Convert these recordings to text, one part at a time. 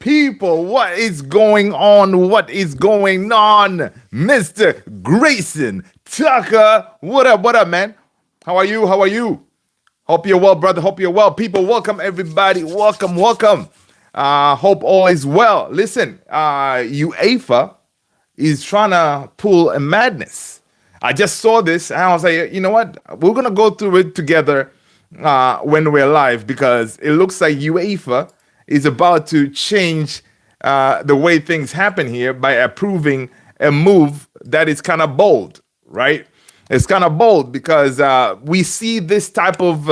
People, what is going on? What is going on? Mr. Grayson Tucker. What up, man? How are you? How are you? Hope you're well, brother. Hope you're well. People, welcome everybody. Welcome. Hope all is well. Listen, UEFA is trying to pull a madness. I just saw this and I was like, you know what? We're gonna go through it together when we're live because it looks like UEFA is about to change the way things happen here by approving a move that is kind of bold, right? It's kind of bold because we see this type of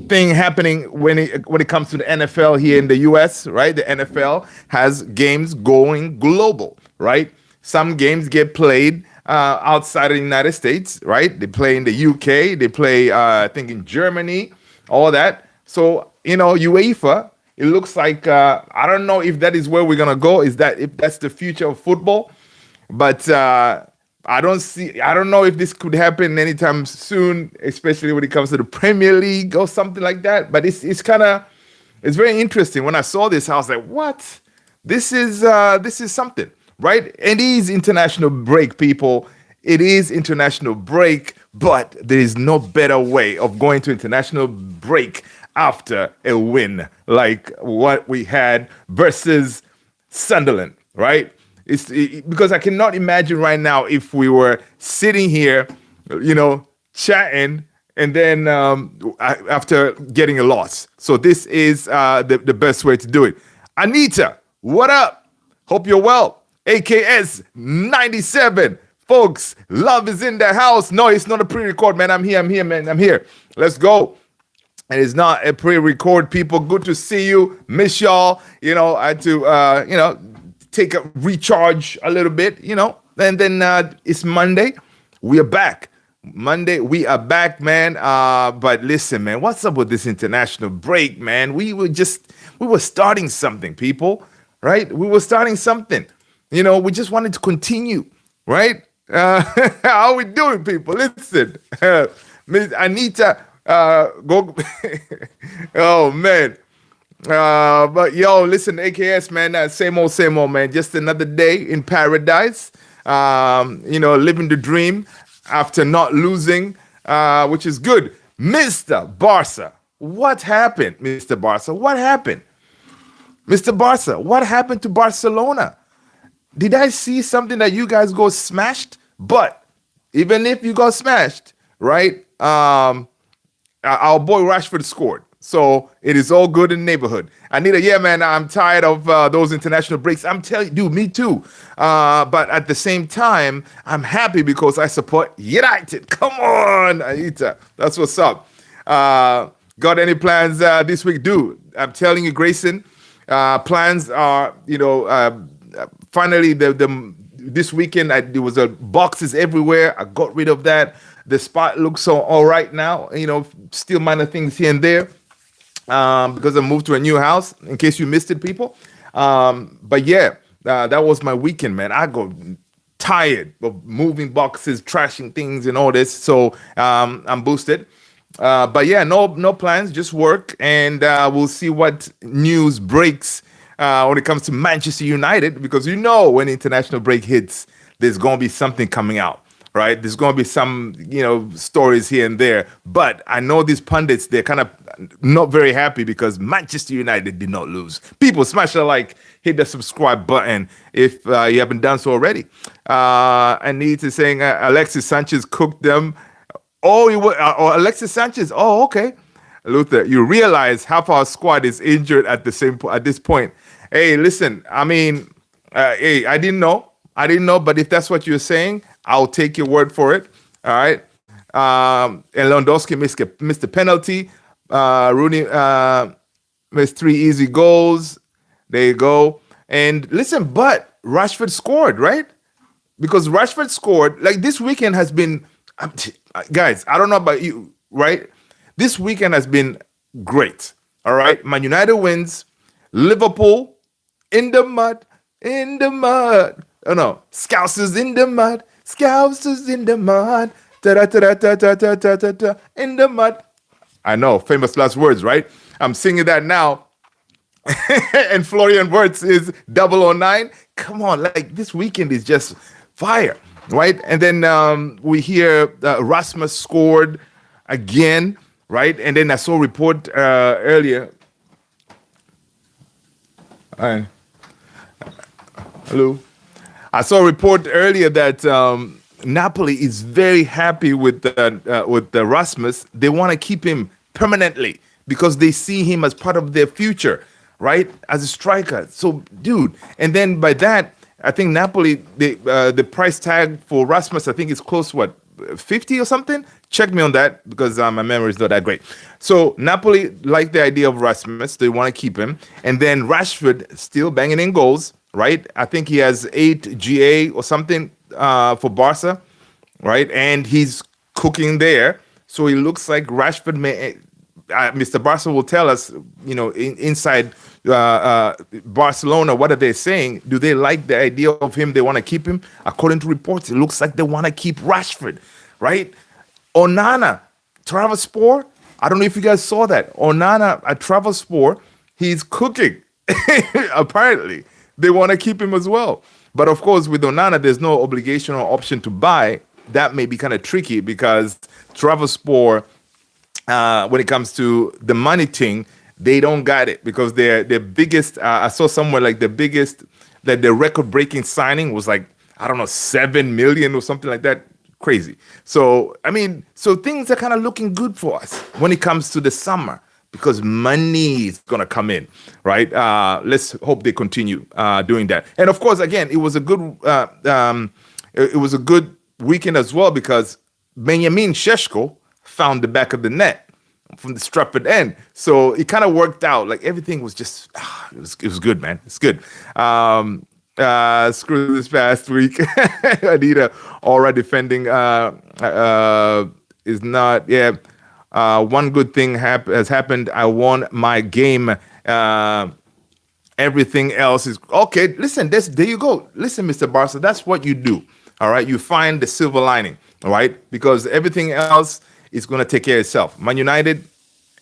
thing happening when it comes to the NFL here in the U.S. Right? The NFL has games going global, right? Some games get played outside of the United States, right? They play in the UK, they play I think in Germany, all that. So UEFA. It looks like I don't know if that is where we're gonna go. Is that if that's the future of football? But I don't know if this could happen anytime soon, especially when it comes to the Premier League or something like that. But it's very interesting. When I saw this, I was like, what? This is something, right? It is international break, people. It is international break, but there is no better way of going to international break after a win like what we had versus Sunderland, right? Because I cannot imagine right now if we were sitting here, chatting, and then after getting a loss. So this is the best way to do it. Anita, what up? Hope you're well. AKS 97. Folks, love is in the house. No, it's not a pre-record, man. I'm here, man. I'm here. Let's go. It is not a pre-record, people. Good to see you. Miss y'all. I had to, take a recharge a little bit, and then it's Monday. We are back. Monday, we are back, man. But listen, man, what's up with this international break, man? We were starting something, people, right? We were starting something. We just wanted to continue, right? How are we doing, people? Listen, Miss Anita, go. Oh, man. But yo, listen, AKS, man, same old, man. Just another day in paradise. Living the dream after not losing, which is good. Mr. Barca, what happened, Mr. Barca? What happened? Mr. Barca, what happened to Barcelona? Did I see something that you guys go smashed? But even if you got smashed, right? Our boy Rashford scored. So it is all good in the neighborhood. Anita, yeah, man, I'm tired of those international breaks. I'm telling you, dude, me too. But at the same time, I'm happy because I support United. Come on, Anita. That's what's up. Got any plans this week? Dude, I'm telling you, Grayson, plans are, finally, this weekend, there was boxes everywhere. I got rid of that. The spot looks so all right now. Still minor things here and there. Because I moved to a new house, in case you missed it, people. But yeah, that was my weekend, man. I got tired of moving boxes, trashing things, and all this. So I'm boosted. But yeah, no plans, just work, and we'll see what news breaks when it comes to Manchester United. Because when international break hits, there's gonna be something coming out. Right, there's going to be some, stories here and there, but I know these pundits, they're kind of not very happy because Manchester United did not lose. People, smash the like, hit the subscribe button if you haven't done so already. Anita saying Alexis Sanchez cooked them. Oh, Alexis Sanchez. Oh, okay. Luther, you realize half our squad is injured at this point. Hey, listen, I mean, hey, I didn't know, but if that's what you're saying, I'll take your word for it. All right. And Lewandowski missed the penalty. Rooney missed 3 easy goals. There you go. And listen, but Rashford scored, right? Because Rashford scored. Like this weekend has been, guys, I don't know about you, right? This weekend has been great. All right. Man United wins. Liverpool in the mud. Oh no, Scousers in the mud. Scousers in the mud. In the mud. I know, famous last words, right? I'm singing that now. and Florian Wirtz is 009. Come on, like this weekend is just fire, right? And then we hear Rasmus scored again, right? And then I saw a report earlier. Uh, Hello. I saw a report earlier that Napoli is very happy with the Rasmus. They want to keep him permanently because they see him as part of their future, right? As a striker. So, dude, and then by that, I think Napoli the price tag for Rasmus I think is close to what 50 or something. Check me on that because my memory is not that great. So Napoli like the idea of Rasmus. They want to keep him, and then Rashford still banging in goals, right? I think he has 8 GA or something for Barca, right? And he's cooking there. So it looks like Rashford may. Mr. Barca will tell us, inside Barcelona, what are they saying? Do they like the idea of him? They want to keep him? According to reports, it looks like they want to keep Rashford, right? Onana, Trabzonspor. I don't know if you guys saw that. Onana at Trabzonspor, he's cooking. Apparently, they want to keep him as well. But of course, with Onana, there's no obligation or option to buy. That may be kind of tricky because Trabzonspor, when it comes to the money thing, they don't got it because their biggest. I saw somewhere like the biggest, that the record-breaking signing was like I don't know 7 million or something like that. Crazy. So I mean, so things are kind of looking good for us when it comes to the summer because money is gonna come in, right? Let's hope they continue doing that. And of course, again, it was a good it was a good weekend as well because Benjamin Šeško found the back of the net from the Stratford end. So it kind of worked out. Like everything was just, it was good, man. It's good. Screw this past week. Anita Aura defending is not, yeah. One good thing has happened. I won my game. Everything else is okay. Listen, there you go. Listen, Mr. Barca, that's what you do. All right. You find the silver lining. All right. Because everything else is going to take care of itself. Man United,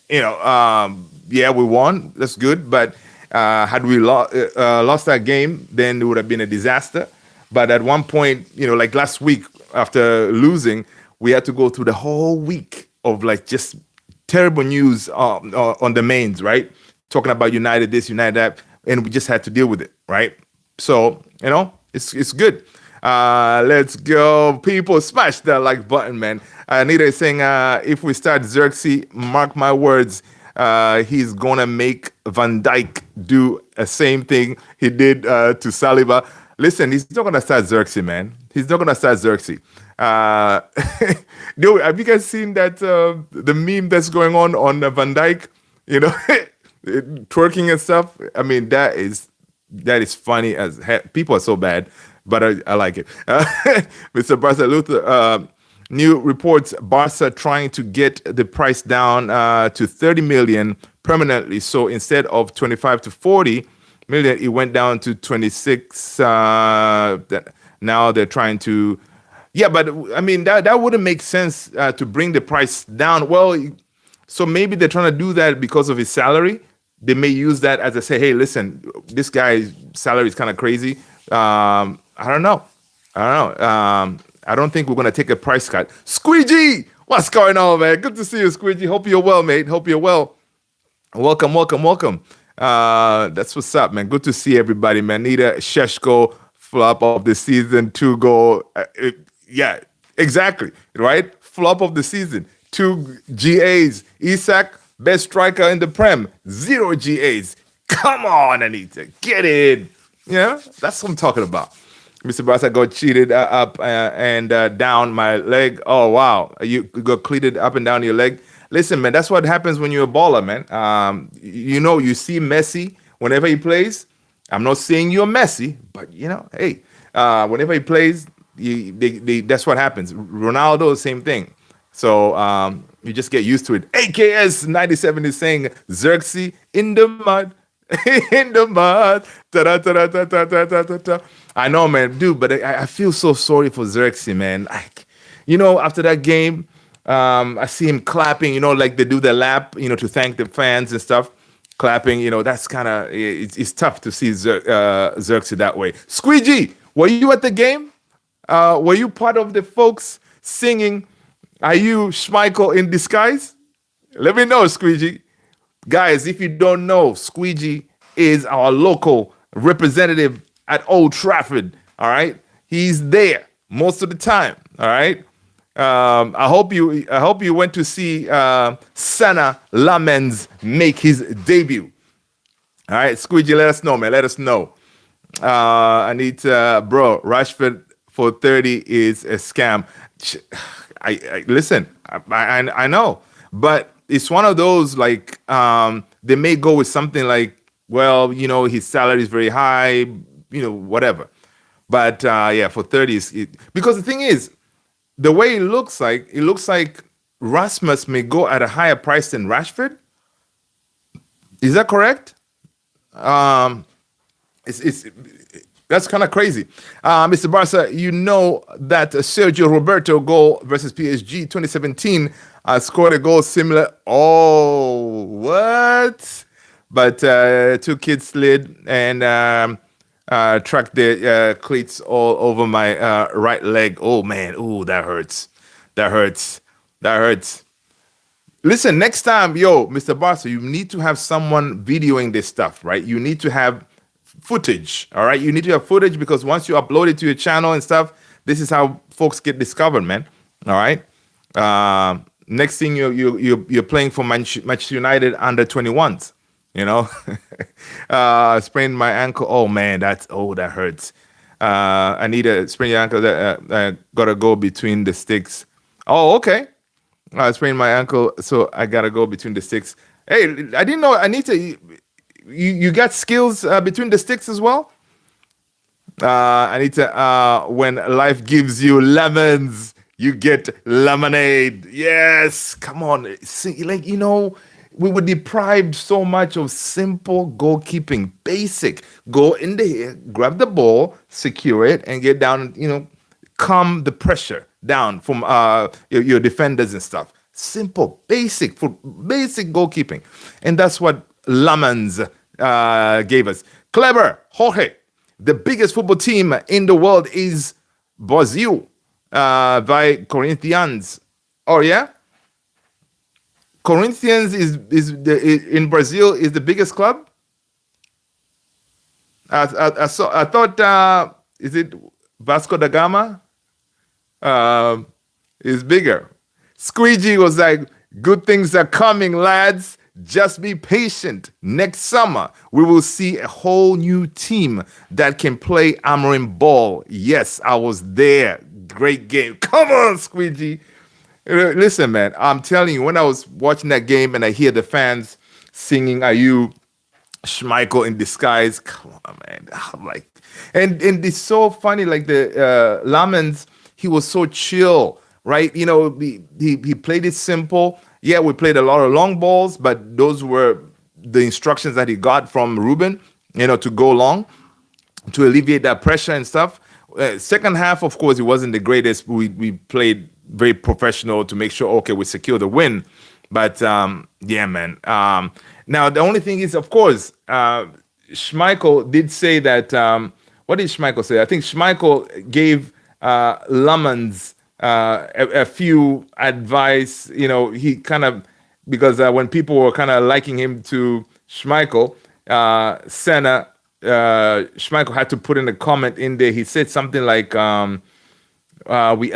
yeah, we won. That's good. But had we lost that game, then it would have been a disaster. But at one point, like last week after losing, we had to go through the whole week of like just terrible news on the mains, right? Talking about United this, United that, and we just had to deal with it, right? So, it's good. Let's go. People smash that like button, man. Anita is saying, if we start Xerxes, mark my words, he's gonna make Van Dijk do the same thing he did to Saliba. Listen, he's not gonna start Xerxes, man. He's not gonna start Xerxes. Dude, have you guys seen that the meme that's going on Van Dijk? Twerking and stuff. I mean, that is funny as heck. People are so bad, but I like it. Mr. Barca Luther, new reports Barca trying to get the price down to 30 million permanently. So instead of 25 to 40 million, it went down to 26. Now they're trying to, yeah, but I mean, that wouldn't make sense to bring the price down. Well, so maybe they're trying to do that because of his salary. They may use that as a say, hey, listen, this guy's salary is kind of crazy. I don't know. I don't think we're going to take a price cut. Squeegee, what's going on, man? Good to see you, Squeegee. Hope you're well, mate. Hope you're well. Welcome. That's what's up, man. Good to see everybody, man. Nita Šeško, flop of the season, 2 goal. Yeah, exactly, right? Flop of the season, 2 GAs. Isak, best striker in the Prem, 0 GAs. Come on, Anita, get in. Yeah, that's what I'm talking about. Mr. Barca got cheated up and down my leg. Oh, wow. You got cleated up and down your leg. Listen, man, that's what happens when you're a baller, man. You see Messi whenever he plays. I'm not saying you're Messi, but, hey, whenever he plays, that's what happens. Ronaldo, same thing. So you just get used to it. AKS 97 is saying Xerxes in the mud. In the mud. Ta-da-ta-da-ta-ta-ta-ta-ta. I know, man, dude, but I feel so sorry for Xerxes, man. After that game, I see him clapping, like they do the lap, to thank the fans and stuff. clapping. That's kind of it's tough to see Xerxes that way. Squeegee, were you at the game? Were you part of the folks singing? Are you Schmeichel in disguise? Let me know, Squeegee. Guys, if you don't know, Squeegee is our local representative at Old Trafford. All right, he's there most of the time. All right. I hope you went to see Senna Lamens make his debut. All right, Squeegee, let us know, man. Let us know. I need bro. Rashford for 30 is a scam. I listen. I know, but it's one of those like they may go with something like, well, his salary is very high, whatever. But yeah, for 30 because the thing is, the way it looks like Rasmus may go at a higher price than Rashford. Is that correct? Um, it's that's kind of crazy. Mr. Barca, you know that Sergio Roberto goal versus PSG 2017 scored a goal similar. Oh, what? But two kids slid and tracked their cleats all over my right leg. Oh, man. Oh, that hurts. That hurts. That hurts. Listen, next time, Mr. Barca, you need to have someone videoing this stuff, right? You need to have footage, all right? You need to have footage because once you upload it to your channel and stuff, this is how folks get discovered, man. All right. Next thing you're playing for Manchester United under 21s, sprained my ankle. Oh man, that hurts. I need a sprained ankle that gotta go between the sticks. Oh, okay. I sprained my ankle, so I gotta go between the sticks. Hey, I didn't know. Anita, you got skills between the sticks as well. Anita, when life gives you lemons, you get lemonade. Yes, come on. See, we were deprived so much of simple goalkeeping, basic. Go in there, grab the ball, secure it, and get down. Calm the pressure down from your defenders and stuff. Simple, basic goalkeeping, and that's what Lamans gave us. Clever, Jorge. The biggest football team in the world is Brazil by Corinthians. Oh yeah, Corinthians in Brazil is the biggest club. I thought is it Vasco da Gama is bigger. Squeegee was like, good things are coming, lads. Just be patient. Next summer, we will see a whole new team that can play Amarin ball. Yes, I was there. Great game. Come on, Squeegee. Listen, man, I'm telling you, when I was watching that game and I hear the fans singing, "Are you Schmeichel in disguise?" Come on, man. I'm like, and it's so funny. Like the Lamens, he was so chill, right? He played it simple. Yeah, we played a lot of long balls, but those were the instructions that he got from Ruben, to go long, to alleviate that pressure and stuff. Second half, of course, it wasn't the greatest. We played very professional to make sure, okay, we secure the win. But yeah, man. Now, the only thing is, of course, Schmeichel did say that. What did Schmeichel say? I think Schmeichel gave Lamans a few advice. He kind of, because when people were kind of liking him to Schmeichel, Senna, Schmeichel had to put in a comment in there. He said something like, I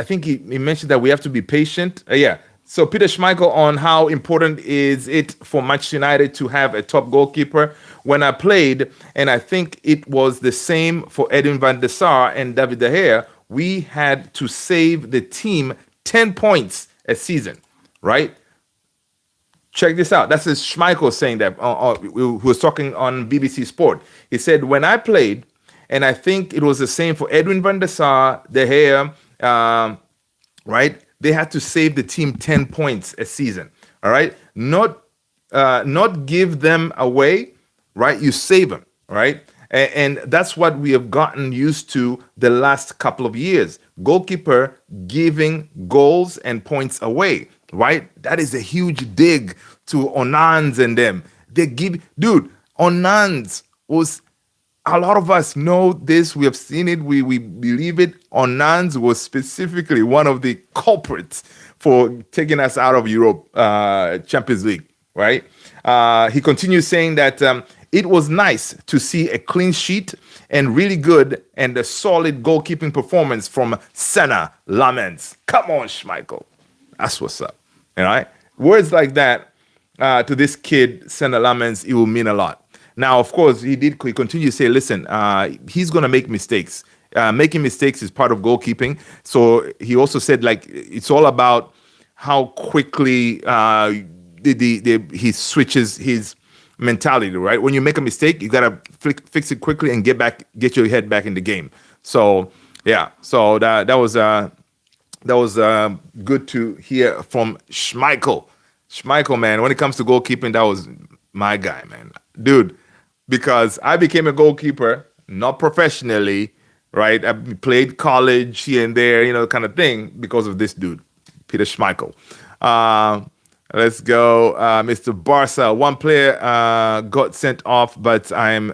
think he mentioned that we have to be patient. Yeah. So Peter Schmeichel on how important is it for Manchester United to have a top goalkeeper. When I played, and I think it was the same for Edwin van der Sar and David De Gea, we had to save the team 10 points a season, right? Check this out. That's Schmeichel saying that. Who was talking on BBC Sport. He said, when I played, and I think it was the same for Edwin van der Sar, De Gea, right? They had to save the team 10 points a season, all right? Not give them away, right? You save them, right? And that's what we have gotten used to the last couple of years. Goalkeeper giving goals and points away, right? That is a huge dig to Onans and them. They give, dude, Onans was, a lot of us know this. We have seen it. We believe it. Onans was specifically one of the culprits for taking us out of Europe Champions League, right? He continues saying that it was nice to see a clean sheet and really good and a solid goalkeeping performance from Senna Lamens. Come on, Schmeichel. That's what's up. All right. Words like that to this kid, Senna Lamens, it will mean a lot. Now, of course, he continued to say, listen, he's going to make mistakes. Making mistakes is part of goalkeeping. So he also said, like, it's all about how quickly he switches his mentality, right? When you make a mistake, you got to fix it quickly and get your head back in the game. So, yeah, so that was good to hear from Schmeichel. Schmeichel, man, when it comes to goalkeeping, that was my guy, man. Dude, because I became a goalkeeper, not professionally, right? I played college here and there, kind of thing, because of this dude, Peter Schmeichel. Let's go, Mr. Barca. One player got sent off, but I'm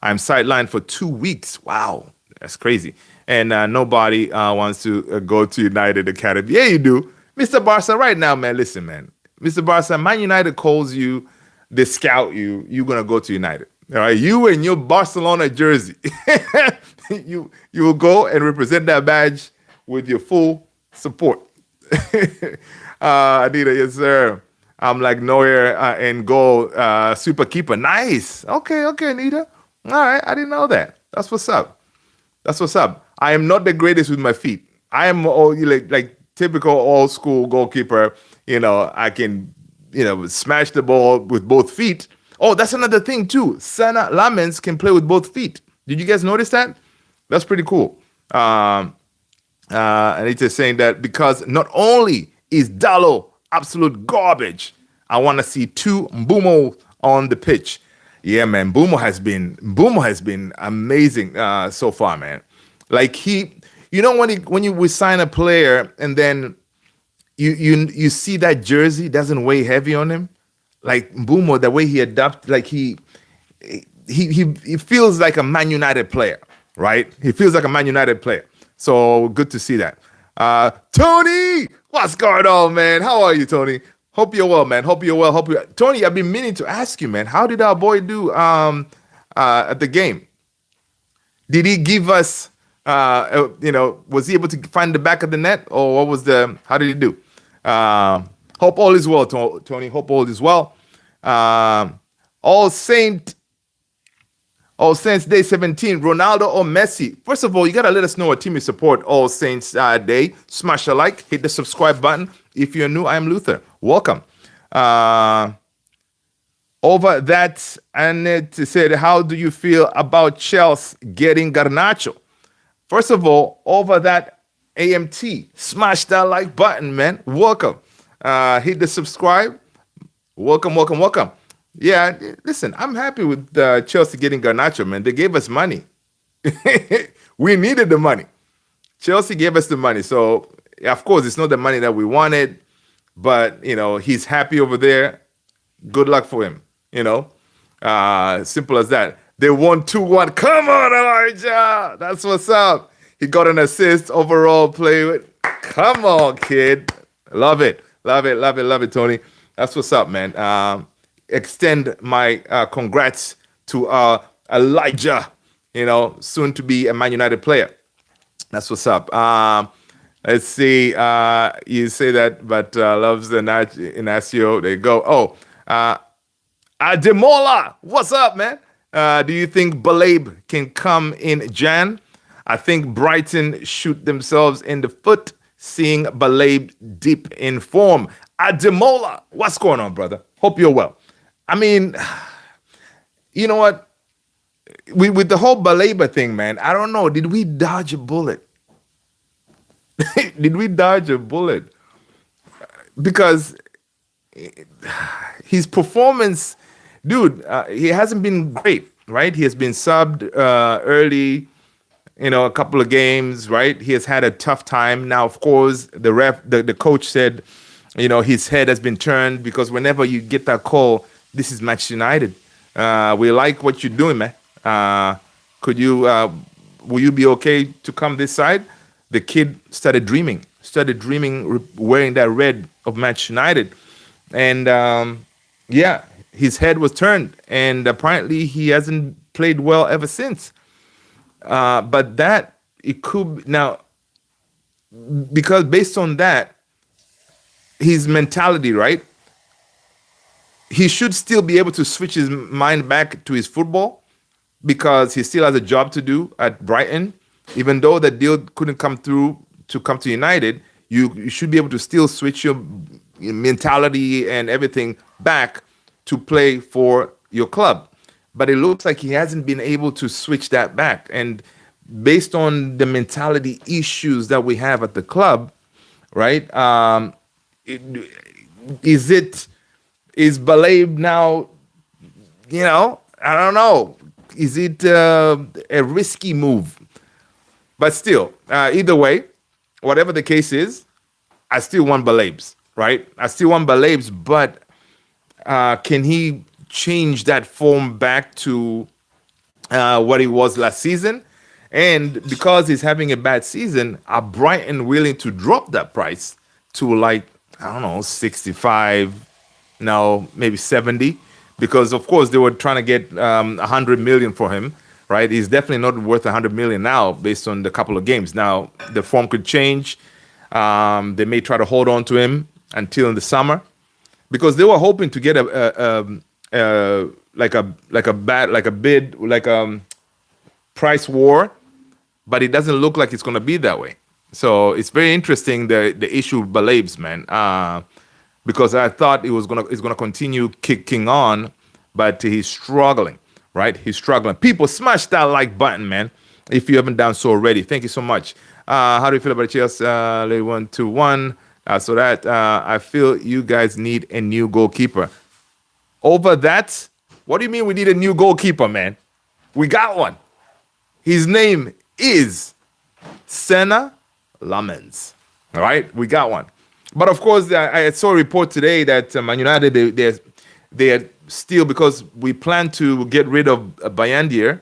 sidelined for 2 weeks. Wow, that's crazy. And nobody wants to go to United Academy. Yeah, you do. Mr. Barca, right now, man, listen, man. Mr. Barca, Man United calls you, they scout you, you're going to go to United. All right, you and your Barcelona jersey. you will go and represent that badge with your full support. Anita, yes, sir. I'm like Neuer and goal, super keeper. Nice. Okay, Anita. All right, I didn't know that. That's what's up. I am not the greatest with my feet. I am like typical old school goalkeeper. I can, smash the ball with both feet. Oh, that's another thing too. Senna Lamens can play with both feet. Did you guys notice that? That's pretty cool. And it's just saying that because not only is Dallo absolute garbage, I want to see 2 Mbumo on the pitch. Yeah, man, Mbumo has been amazing so far, man. Like when you sign a player and then you see that jersey doesn't weigh heavy on him, like Mbumo, the way he adapts, like he feels like a Man United player, right? He feels like a Man United player. So good to see that. Tony, what's going on, man? How are you, Tony? Hope you're well, man. Tony, I've been meaning to ask you, man. How did our boy do at the game? Did he give us, was he able to find the back of the net, or how did he do? Hope all is well, Tony. Hope all is well. All Saints Day 17, Ronaldo or Messi? First of all, you got to let us know what team you support All Saints Day. Smash a like, hit the subscribe button. If you're new, I'm Luther. Welcome. Over that, Annette said, how do you feel about Chelsea getting Garnacho? First of all, over that, AMT, smash that like button, man. Welcome. Hit the subscribe. Welcome. Yeah, listen, I'm happy with Chelsea getting Garnacho, man. They gave us money. We needed the money. Chelsea gave us the money. So, of course, it's not the money that we wanted, but, he's happy over there. Good luck for him, Simple as that. They won 2-1. Come on, Elijah. That's what's up. He got an assist overall play with. Come on, kid. Love it, Tony. That's what's up, man. Extend my congrats to Elijah, soon to be a Man United player. That's what's up. Let's see. You say that, but loves the Inacio. There you go. Oh, Ademola. What's up, man? Do you think Balabe can come in Jan? I think Brighton shoot themselves in the foot seeing Balabe deep in form. Ademola, what's going on, brother? Hope you're well. I mean, you know what? With the whole Baleba thing, man, I don't know. Did we dodge a bullet? Because his performance, dude, he hasn't been great, right? He has been subbed early, a couple of games, right? He has had a tough time. Now, of course, the coach said, his head has been turned because whenever you get that call, this is Manchester United. We like what you're doing, man. Could you, will you be okay to come this side? The kid started dreaming, wearing that red of Manchester United. And yeah, his head was turned. And apparently he hasn't played well ever since. But that, it could, now, because based on that, his mentality, right? He should still be able to switch his mind back to his football because he still has a job to do at Brighton. Even though the deal couldn't come through to come to United, you should be able to still switch your mentality and everything back to play for your club. But it looks like he hasn't been able to switch that back. And based on the mentality issues that we have at the club, right? It, is Balab now, I don't know. Is it a risky move? But still, either way, whatever the case is, I still want Balabs, right? I still want Balabs, but can he change that form back to what he was last season? And because he's having a bad season, are Brighton willing to drop that price to like, I don't know, 65, now maybe 70? Because of course they were trying to get 100 million for him, right? He's definitely not worth 100 million now based on the couple of games. Now the form could change. They may try to hold on to him until in the summer because they were hoping to get a price war, but it doesn't look like it's going to be that way. So it's very interesting the issue with Balabs, man, because I thought it's gonna continue kicking on, but he's struggling, right? He's struggling. People, smash that like button, man, if you haven't done so already. Thank you so much. How do you feel about Chelsea? 1-2-1. So that I feel you guys need a new goalkeeper. Over that, what do you mean we need a new goalkeeper, man? We got one. His name is Senna Lamens. All right, we got one. But of course, I saw a report today that Man United, they are still, because we plan to get rid of Bayandir,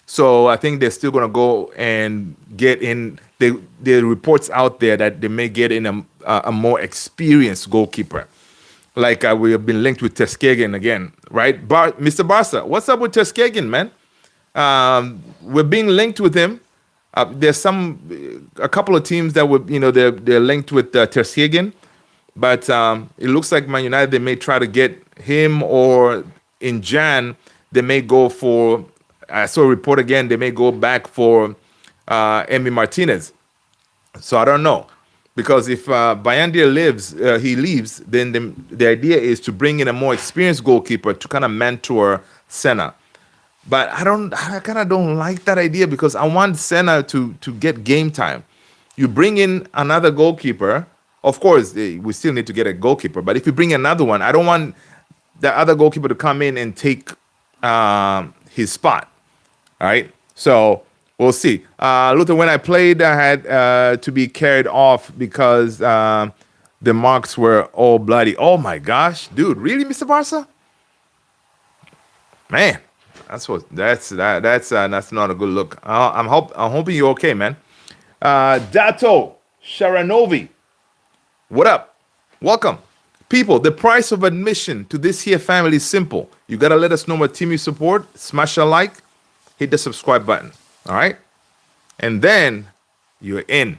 so I think they're still going to go and get in. The reports out there that they may get in a more experienced goalkeeper. Like we have been linked with Ter Stegen again, right? Mr. Barca, what's up with Ter Stegen, man? We're being linked with him. There's a couple of teams that would, they're linked with Ter Stegen, but it looks like Man United, they may try to get him, or in Jan they may go for. I saw a report again. They may go back for Emi Martinez. So I don't know, because if Bayandir leaves, then the idea is to bring in a more experienced goalkeeper to kind of mentor Senna. But I kind of don't like that idea, because I want Senna to get game time. You bring in another goalkeeper, of course, we still need to get a goalkeeper. But if you bring another one, I don't want the other goalkeeper to come in and take his spot. All right, so we'll see. Luther, when I played, I had to be carried off because the marks were all bloody. Oh my gosh, dude, really, Mr. Barca? Man. That's not a good look. I'm hoping you're okay, man. Dato Sharanovi, what up? Welcome, people. The price of admission to this here family is simple. You gotta let us know what team you support. Smash a like, hit the subscribe button. All right, and then you're in.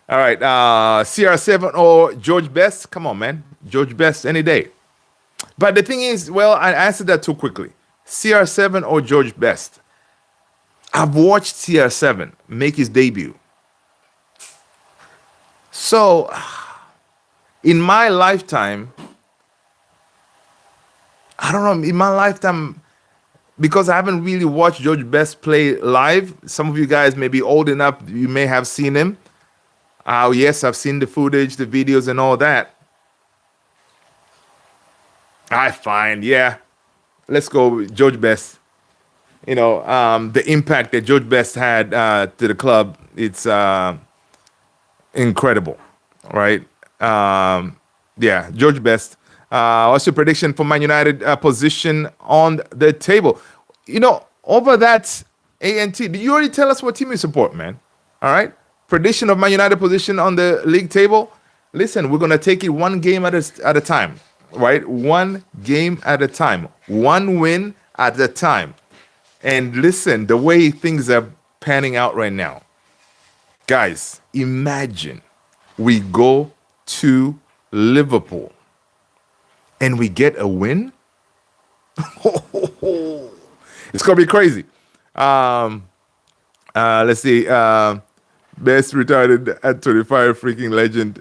All right, CR7 or George Best? Come on, man, George Best any day. But the thing is, well, I answered that too quickly. CR7 or George Best? I've watched CR7 make his debut. So, in my lifetime, I don't know, in my lifetime, because I haven't really watched George Best play live, some of you guys may be old enough, you may have seen him. Yes, I've seen the footage, the videos, and all that. I find, yeah. Let's go with George Best. The impact that George Best had to the club, it's incredible, right? Yeah, George Best. What's your prediction for Man United position on the table? Over that ANT, did you already tell us what team you support, man? All right. Prediction of Man United position on the league table. Listen, we're going to take it one game at a time, right? One game at a time. One win at a time. And listen, the way things are panning out right now, guys, imagine we go to Liverpool and we get a win. It's going to be crazy. Let's see. Best retired at 25, freaking legend.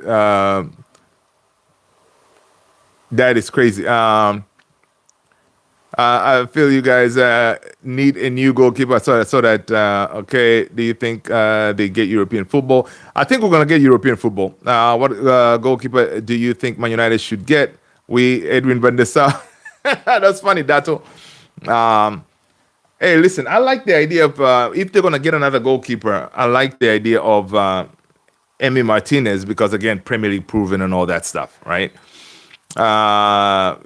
That is crazy. I feel you guys need a new goalkeeper. So that okay. Do you think they get European football? I think we're gonna get European football. What goalkeeper do you think Man United should get? Edwin Van der Sar. That's funny, Dato. Hey, listen. I like the idea of if they're gonna get another goalkeeper. I like the idea of Emi Martinez because again, Premier League proven and all that stuff, right? Beto,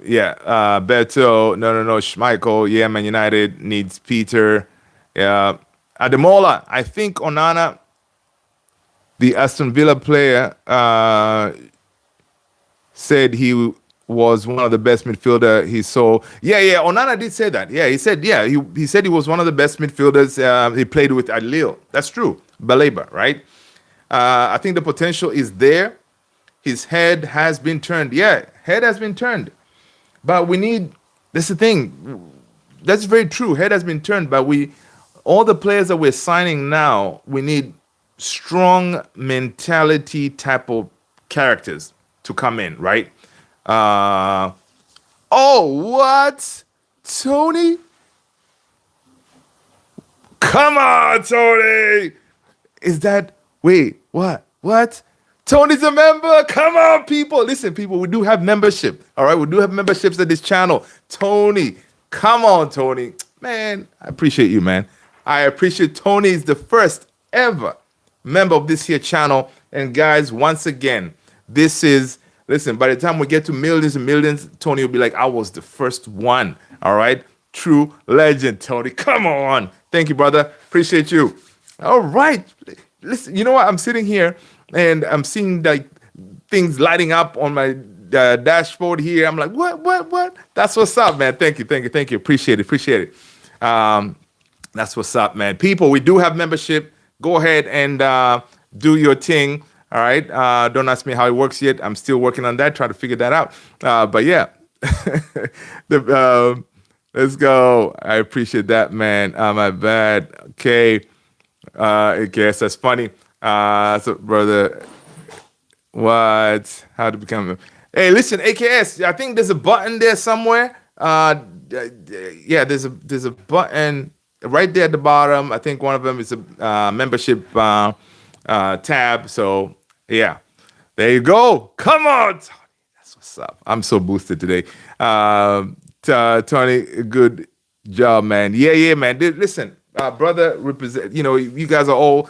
no, Schmeichel, yeah, Man United needs Peter. Yeah, Ademola, I think Onana, the Aston Villa player, said he was one of the best midfielder he saw. Yeah, Onana did say that. Yeah, he said he said he was one of the best midfielders he played with at Lille. That's true. Baleba, right? I think the potential is there. His head has been turned. Yeah, head has been turned. But we need, that's the thing. That's very true. Head has been turned. But all the players that we're signing now, we need strong mentality type of characters to come in, right? What? Tony? Come on, Tony. Is that, wait, what? Tony's a member. Come on, people. Listen, people, we do have membership. All right, we do have memberships at this channel. Tony, come on, Tony. Man, I appreciate you, man. I appreciate Tony is the first ever member of this here channel. And guys, once again, listen, by the time we get to millions and millions, Tony will be like, I was the first one. All right, true legend, Tony. Come on. Thank you, brother. Appreciate you. All right. Listen, you know what? I'm sitting here and I'm seeing like things lighting up on my dashboard here. I'm like, what? That's what's up, man. Thank you. Appreciate it. That's what's up, man. People, we do have membership. Go ahead and do your thing. All right. Don't ask me how it works yet. I'm still working on that, trying to figure that out. But yeah, let's go. I appreciate that, man. My bad. Okay. I guess that's funny. So brother, what? How to become? Hey, listen, AKS. I think there's a button there somewhere. Yeah, there's a button right there at the bottom. I think one of them is a membership tab. So yeah, there you go. Come on, Tony. That's what's up. I'm so boosted today. Tony, good job, man. Yeah, man. Listen. Brother, represent. You guys are all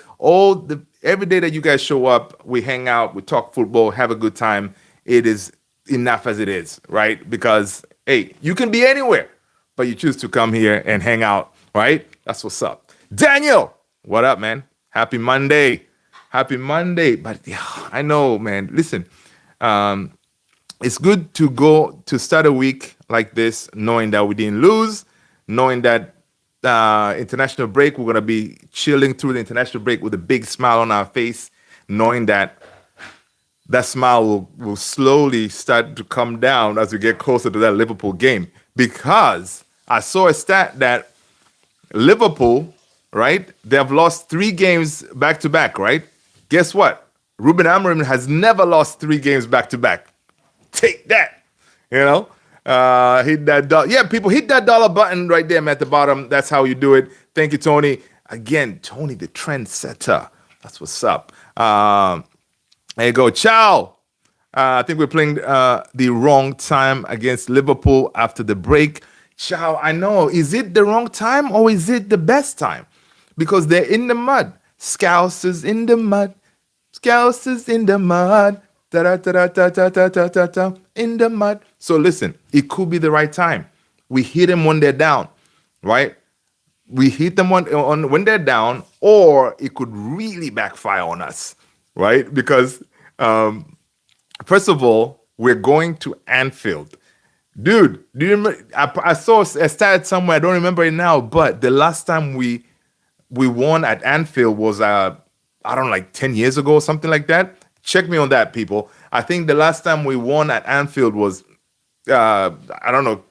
every day that you guys show up, we hang out, we talk football, have a good time. It is enough as it is, right? Because hey, you can be anywhere, but you choose to come here and hang out, right? That's what's up. Daniel, what up, man? Happy Monday. But yeah, I know, man. Listen, it's good to go to start a week like this, knowing that we didn't lose, knowing that international break, we're going to be chilling through the international break with a big smile on our face, knowing that smile will slowly start to come down as we get closer to that Liverpool game. Because I saw a stat that Liverpool, right, they have lost 3 games back-to-back, right? Guess what? Ruben Amorim has never lost 3 games back-to-back. Take that, hit that dollar. Yeah, people, hit that dollar button right there at the bottom. That's how you do it. Thank you, Tony. Again, Tony, the trendsetter. That's what's up. There you go. Ciao. I think we're playing the wrong time against Liverpool after the break. Ciao. I know. Is it the wrong time or is it the best time? Because they're in the mud. Scousers in the mud. Scousers in the mud. Da-da-da-da-da-da-da-da-da. In the mud. So listen, it could be the right time. We hit them when they're down, right? We hit them on when they're down, or it could really backfire on us, right? Because first of all, we're going to Anfield. Dude, do you remember? I saw a stat somewhere. I don't remember it now. But the last time we won at Anfield was I don't know, like 10 years ago or something like that. Check me on that, people. I think the last time we won at Anfield was I don't know,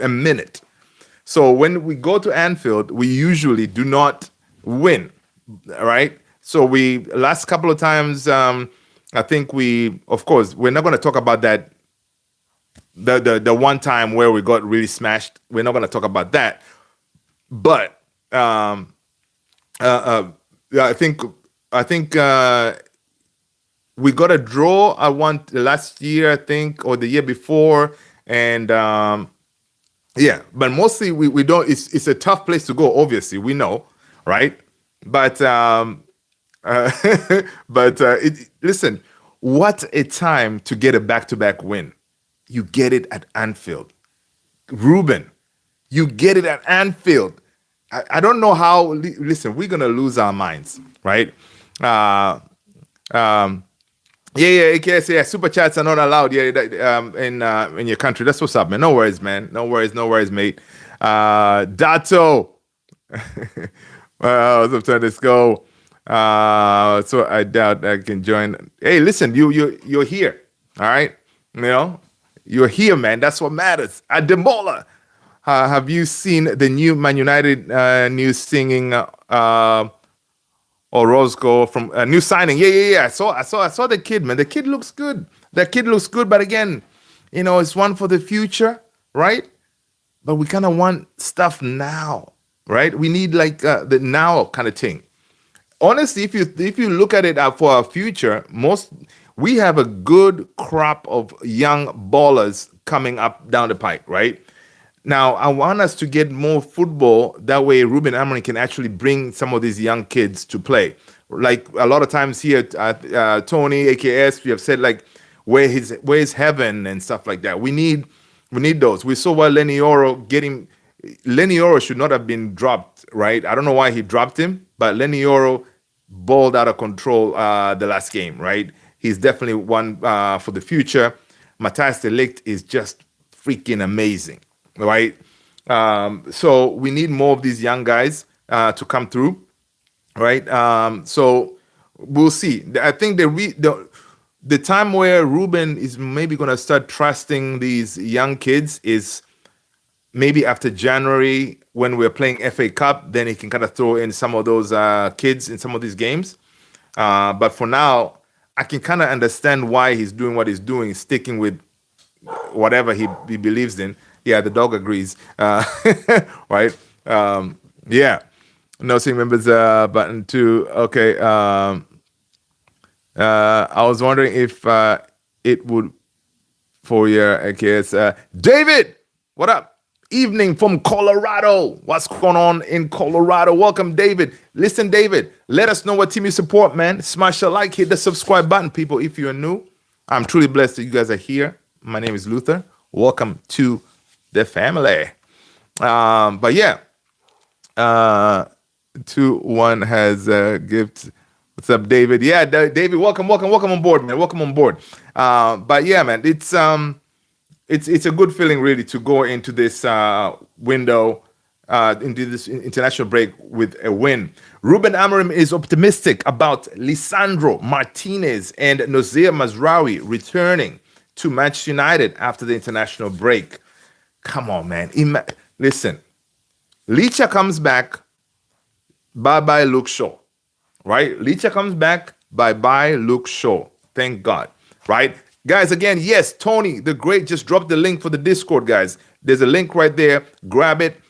a minute. So when we go to Anfield, we usually do not win, right? So we last couple of times, I think we, of course, we're not going to talk about that. The one time where we got really smashed, we're not going to talk about that. But yeah, I think we got a draw. I want last year, I think, or the year before, and yeah. But mostly we don't. It's a tough place to go. Obviously, we know, right? But uh, listen, what a time to get a back-to-back win. You get it at Anfield. Ruben, you get it at Anfield. I don't know how. Listen, we're gonna lose our minds, right? Uh, um, yeah, yeah, AKS, yeah. Super chats are not allowed. Yeah, in your country. That's what's up, man. No worries, man. No worries, mate. Dato, what's up, let's go. So I doubt I can join. Hey, listen, you're here. All right, you're here, man. That's what matters. Ademola, have you seen the new Man United news singing Orozco from a new signing? Yeah. I saw the kid, man. The kid looks good. But again, it's one for the future, right? But we kind of want stuff now, right? We need like the now kind of thing. Honestly, if you look at it for our future, we have a good crop of young ballers coming up down the pipe, right? Now, I want us to get more football. That way, Ruben Amorim can actually bring some of these young kids to play. Like a lot of times here, Tony, AKS, we have said like, where's heaven and stuff like that. We need those. We saw what Lenny Oro should not have been dropped, right? I don't know why he dropped him, but Lenny Oro balled out of control the last game, right? He's definitely one for the future. Matthias de Ligt is just freaking amazing, right? So we need more of these young guys to come through, right? So we'll see. I think the time where Ruben is maybe going to start trusting these young kids is maybe after January when we're playing FA Cup. Then he can kind of throw in some of those kids in some of these games. But for now, I can kind of understand why he's doing what he's doing, sticking with whatever he believes in. Yeah, the dog agrees. Right? Yeah. No seeing members button two. Okay. I was wondering if it would for your AKS. David, what up? Evening from Colorado. What's going on in Colorado? Welcome, David. Listen, David, let us know what team you support, man. Smash a like, hit the subscribe button, people. If you're new, I'm truly blessed that you guys are here. My name is Luther. Welcome to the family. But yeah, 2-1 has a gift. What's up, David? Yeah, David, welcome on board, man. Welcome on board. But yeah, man, it's a good feeling really to go into this window, into this international break with a win. Ruben Amorim is optimistic about Lisandro Martinez and Nozer Mazraoui returning to Manchester United after the international break. Come on, man. Listen, Licha comes back. Bye-bye, Luke Shaw. Right? Licha comes back. Bye-bye, Luke Shaw. Thank God. Right? Guys, again, yes, Tony, the great, just dropped the link for the Discord, guys. There's a link right there. Grab it.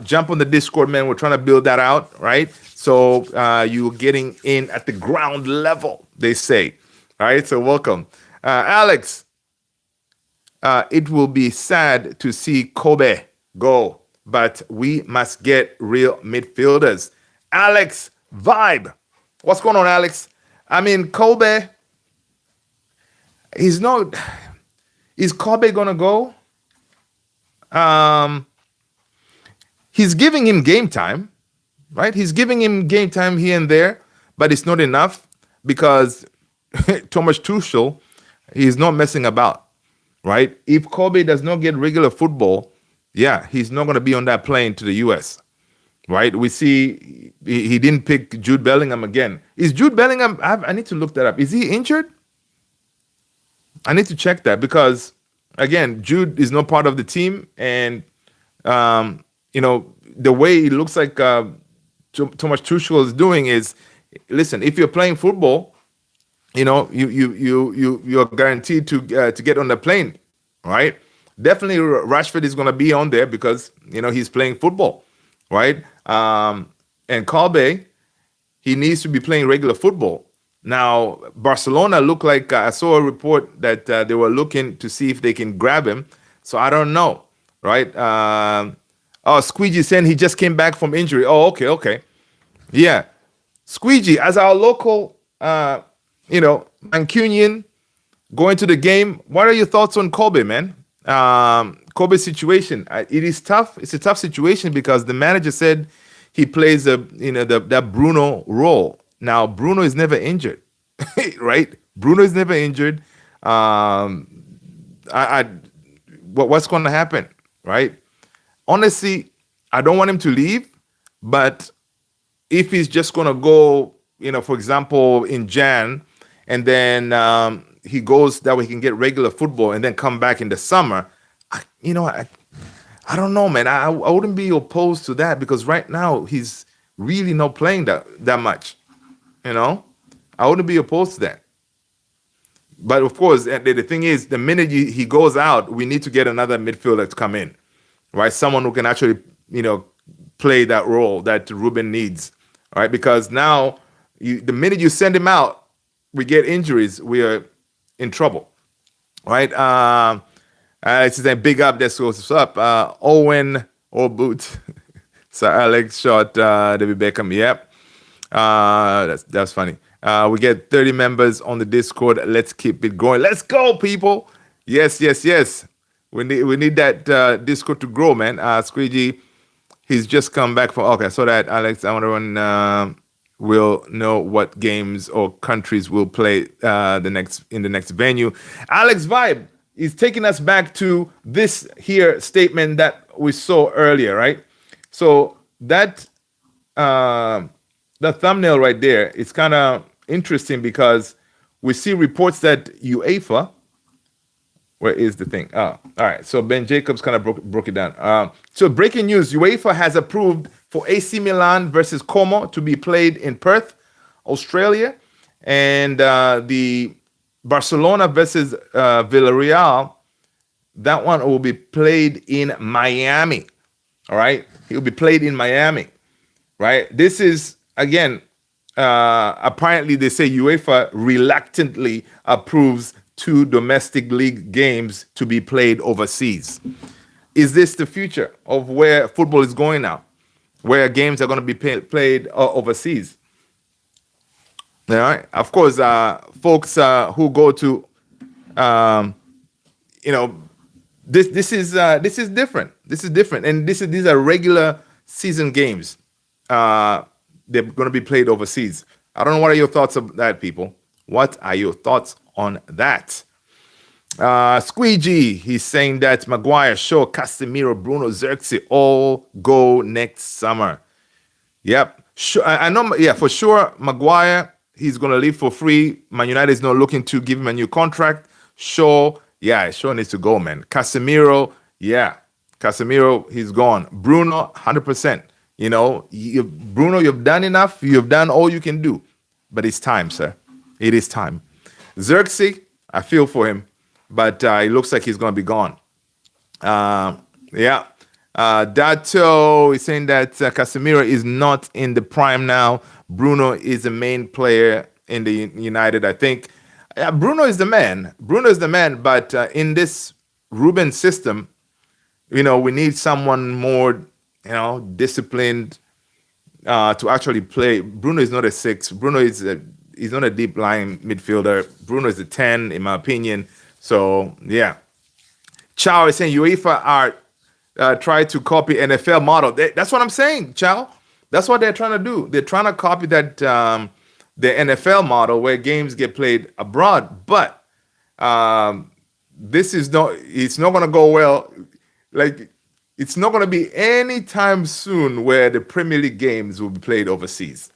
Jump on the Discord, man. We're trying to build that out, right? So you're getting in at the ground level, they say. All right, so welcome. Alex, it will be sad to see Kobe go, but we must get real midfielders. Alex, vibe. What's going on, Alex? I mean, Kobe, he's not Is Kobe gonna go? Um, he's giving him game time, right? He's giving him game time here and there, but it's not enough because Thomas Tuchel, he's not messing about, right? If Kobe does not get regular football, yeah, he's not going to be on that plane to the US, right? We see he didn't pick Jude Bellingham again. Is Jude Bellingham, I need to look that up. Is he injured? I need to check that because, again, Jude is not part of the team. And, the way it looks like Thomas Tuchel is doing is, listen, if you're playing football, you're guaranteed to get on the plane, right? Definitely, Rashford is going to be on there because he's playing football, right? And Kobe, he needs to be playing regular football. Now, Barcelona look like I saw a report that they were looking to see if they can grab him. So I don't know, right? Squeegee saying he just came back from injury. Oh, okay. Yeah. Squeegee, as our local, Mancunian going to the game, what are your thoughts on Kobe, man? Kobe's situation. It is tough. It's a tough situation because the manager said he plays that Bruno role. Now, Bruno is never injured, right? Bruno is never injured. What's going to happen, right? Honestly, I don't want him to leave, but if he's just going to go, for example, in Jan, and then he goes that way he can get regular football and then come back in the summer, I don't know, man. I wouldn't be opposed to that because right now he's really not playing that much. I wouldn't be opposed to that. But of course, the thing is, the minute he goes out, we need to get another midfielder to come in, right? Someone who can actually, play that role that Ruben needs, right? Because now, the minute you send him out, we get injuries, we are in trouble, right? It's a big up. That's what's up. Owen or Boot. So Alex shot David Beckham. Yep. That's funny. We get 30 members on the Discord. Let's keep it going. Let's go, people. Yes. We need that Discord to grow, man. Squeegee, he's just come back from. Okay, so that Alex, I wonder will know what games or countries will play in the next venue. Alex Vibe is taking us back to this here statement that we saw earlier, right? So that the thumbnail right there is kind of interesting because we see reports that UEFA. Where is the thing? Oh, all right. So Ben Jacobs kind of broke it down. So breaking news: UEFA has approved for AC Milan versus Como to be played in Perth, Australia, and the Barcelona versus Villarreal. That one will be played in Miami. All right, it will be played in Miami. Right. This is again. Apparently, they say UEFA reluctantly approves 2 domestic league games to be played overseas. Is this the future of where football is going now? Where games are going to be played overseas? All right. Of course, folks who go to, this is different. This is different, and these are regular season games. They're going to be played overseas. I don't know. What are your thoughts on that, people? What are your thoughts on that? Squeegee, he's saying that Maguire, Shaw, Casemiro, Bruno, Xerxes all go next summer. Yep. I know, yeah, for sure, Maguire, he's going to leave for free. Man United is not looking to give him a new contract. Shaw, yeah, Shaw needs to go, man. Casemiro, yeah. Casemiro, he's gone. Bruno, 100%. Bruno, you've done enough. You've done all you can do. But it's time, sir. It is time. Xerxes, I feel for him, but it looks like he's going to be gone. Yeah. Dato is saying that Casemiro is not in the prime now. Bruno is the main player in the United, I think. Bruno is the man. But in this Ruben system, we need someone more, disciplined to actually play. Bruno is not a 6. Bruno is he's not a deep line midfielder. Bruno is a 10, in my opinion. So, yeah. Chow is saying UEFA are try to copy NFL model. That's what I'm saying, Chow. That's what they're trying to do. They're trying to copy that the NFL model where games get played abroad. But um, this is not. It's not going to go well. Like it's not going to be any time soon where the Premier League games will be played overseas.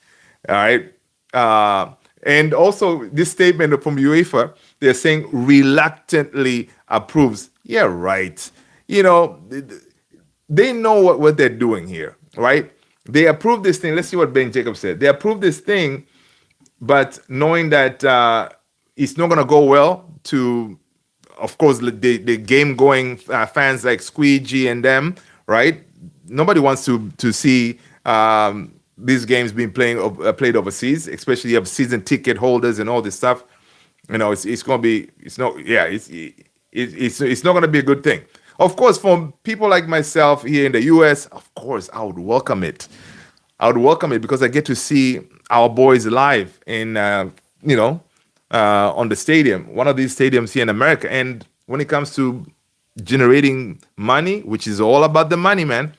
All right. Uh, and also, this statement from UEFA, they're saying reluctantly approves. Yeah, right. You know, they know what they're doing here, right? They approved this thing. Let's see what Ben Jacobs said. They approved this thing, but knowing that it's not going to go well to, of course, the game going fans like Squeegee and them, right? Nobody wants to see these games being played overseas, especially you have season ticket holders and all this stuff. You know, it's going to be, it's not, yeah, it's not going to be a good thing. Of course, for people like myself here in the US, of course, I would welcome it. I would welcome it because I get to see our boys live in, on the stadium, one of these stadiums here in America. And when it comes to generating money, which is all about the money, man,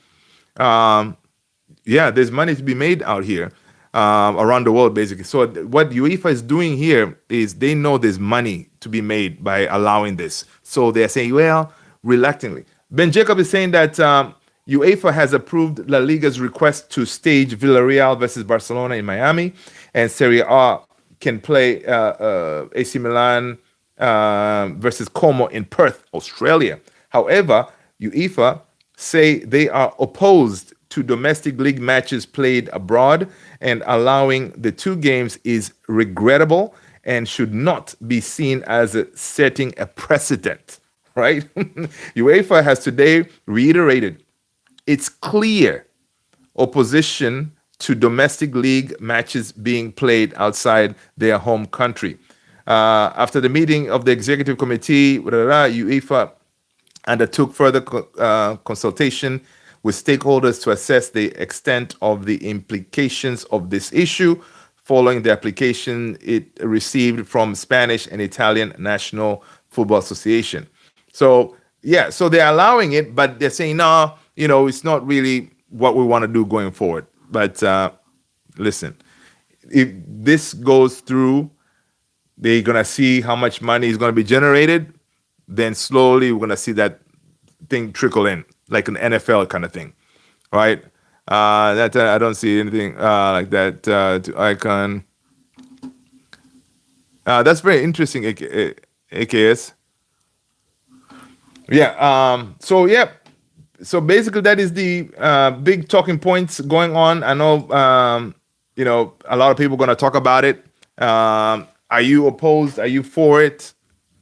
yeah, there's money to be made out here around the world, basically. So what UEFA is doing here is they know there's money to be made by allowing this. So they're saying, well, reluctantly. Ben Jacob is saying that UEFA has approved La Liga's request to stage Villarreal versus Barcelona in Miami, and Serie A can play AC Milan versus Como in Perth, Australia. However, UEFA say they are opposed to domestic league matches played abroad, and allowing the two games is regrettable and should not be seen as setting a precedent, right? UEFA has today reiterated its clear opposition to domestic league matches being played outside their home country. After the meeting of the executive committee, UEFA undertook further consultation with stakeholders to assess the extent of the implications of this issue following the application it received from Spanish and Italian National Football Association. So, yeah, so they're allowing it, but they're saying, no, it's not really what we want to do going forward. But listen, if this goes through, they're going to see how much money is going to be generated. Then slowly we're going to see that thing trickle in, like an NFL kind of thing, right? That I don't see anything like that to Icon. That's very interesting, AKS. Yeah. So basically, that is the big talking points going on. I know, a lot of people are going to talk about it. Are you opposed? Are you for it?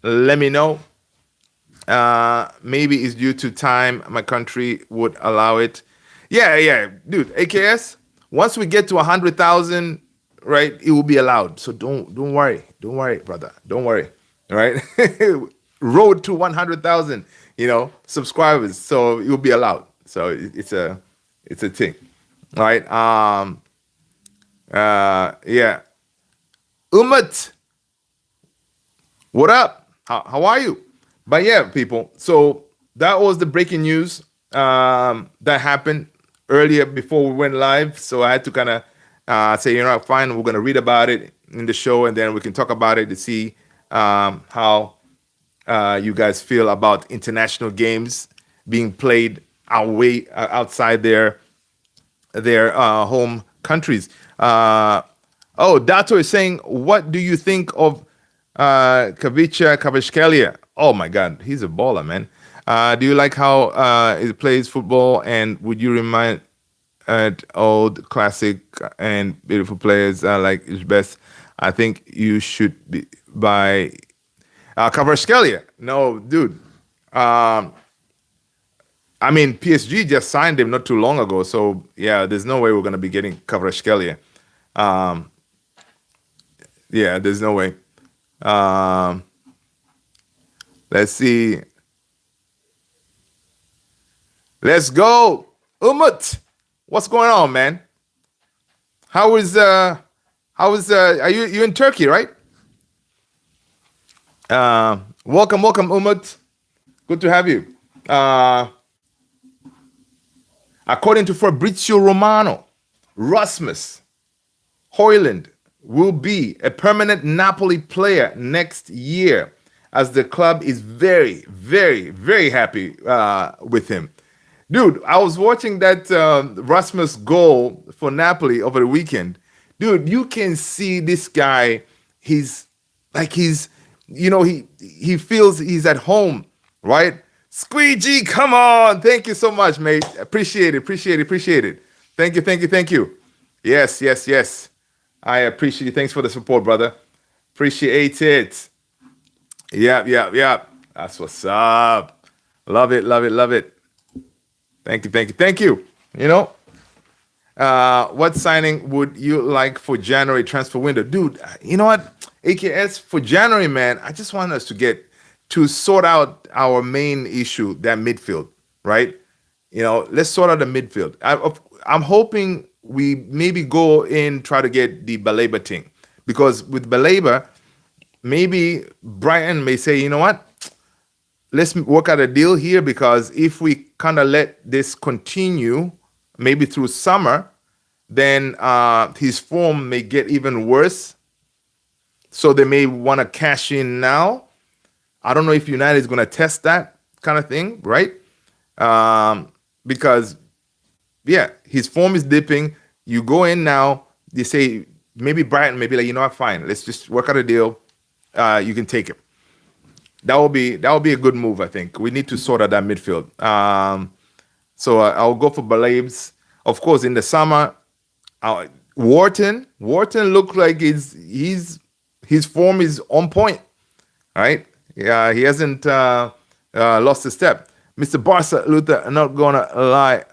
Let me know. Maybe it's due to time. My country would allow it. Yeah, dude. AKS. Once we get to 100,000, right, it will be allowed. So don't worry, brother. Don't worry. All right. Road to 100,000, subscribers. So it will be allowed. So it's a thing. All right. Yeah. Umut, what up? How are you? But yeah, people. So that was the breaking news that happened earlier before we went live. So I had to kind of say, fine, we're going to read about it in the show, and then we can talk about it to see how you guys feel about international games being played outside their home countries. Dato is saying, what do you think of Kavicha Kvaratskhelia? Oh my God, he's a baller, man. Do you like how he plays football? And would you remind old classic and beautiful players like his best? I think you should be by Kvaratskhelia. No, dude. PSG just signed him not too long ago. So yeah, there's no way we're gonna be getting Kvaratskhelia. Yeah, there's no way. Let's see. Let's go, Umut. What's going on, man? Are you in Turkey, right? Welcome, Umut. Good to have you. Uh, According to Fabrizio Romano, Rasmus Højlund will be a permanent Napoli player next year, as the club is very, very, very happy with him. Dude, I was watching that Rasmus goal for Napoli over the weekend. Dude, you can see this guy. He's like he feels he's at home, right? Squeegee, come on! Thank you so much, mate. Appreciate it, appreciate it, appreciate it. Thank you, thank you, thank you. Yes, yes, yes. I appreciate you. Thanks for the support, brother. Appreciate it. Yep, yep, yep. That's what's up. Love it, love it, love it. Thank you, thank you, thank you. You know, what signing would you like for January transfer window, dude? You know what, AKS for January, man. I just want us to get to sort out our main issue, that midfield, right? You know, let's sort out the midfield. I'm hoping we maybe go in try to get the Baleba thing, because with Baleba, maybe Brighton may say, you know what, let's work out a deal here, because if we kind of let this continue, maybe through summer, then his form may get even worse. So they may want to cash in now. I don't know if United is going to test that kind of thing, right? Because, yeah, his form is dipping. You go in now, they say, maybe Brighton may be like, you know what, fine, let's just work out a deal. You can take him. That will be a good move, I think. We need to sort out that midfield. So I'll go for Balabes. Of course, in the summer, Wharton looked like his form is on point, right? Yeah, he hasn't lost a step. Mr. Barca Luther, I'm not gonna lie,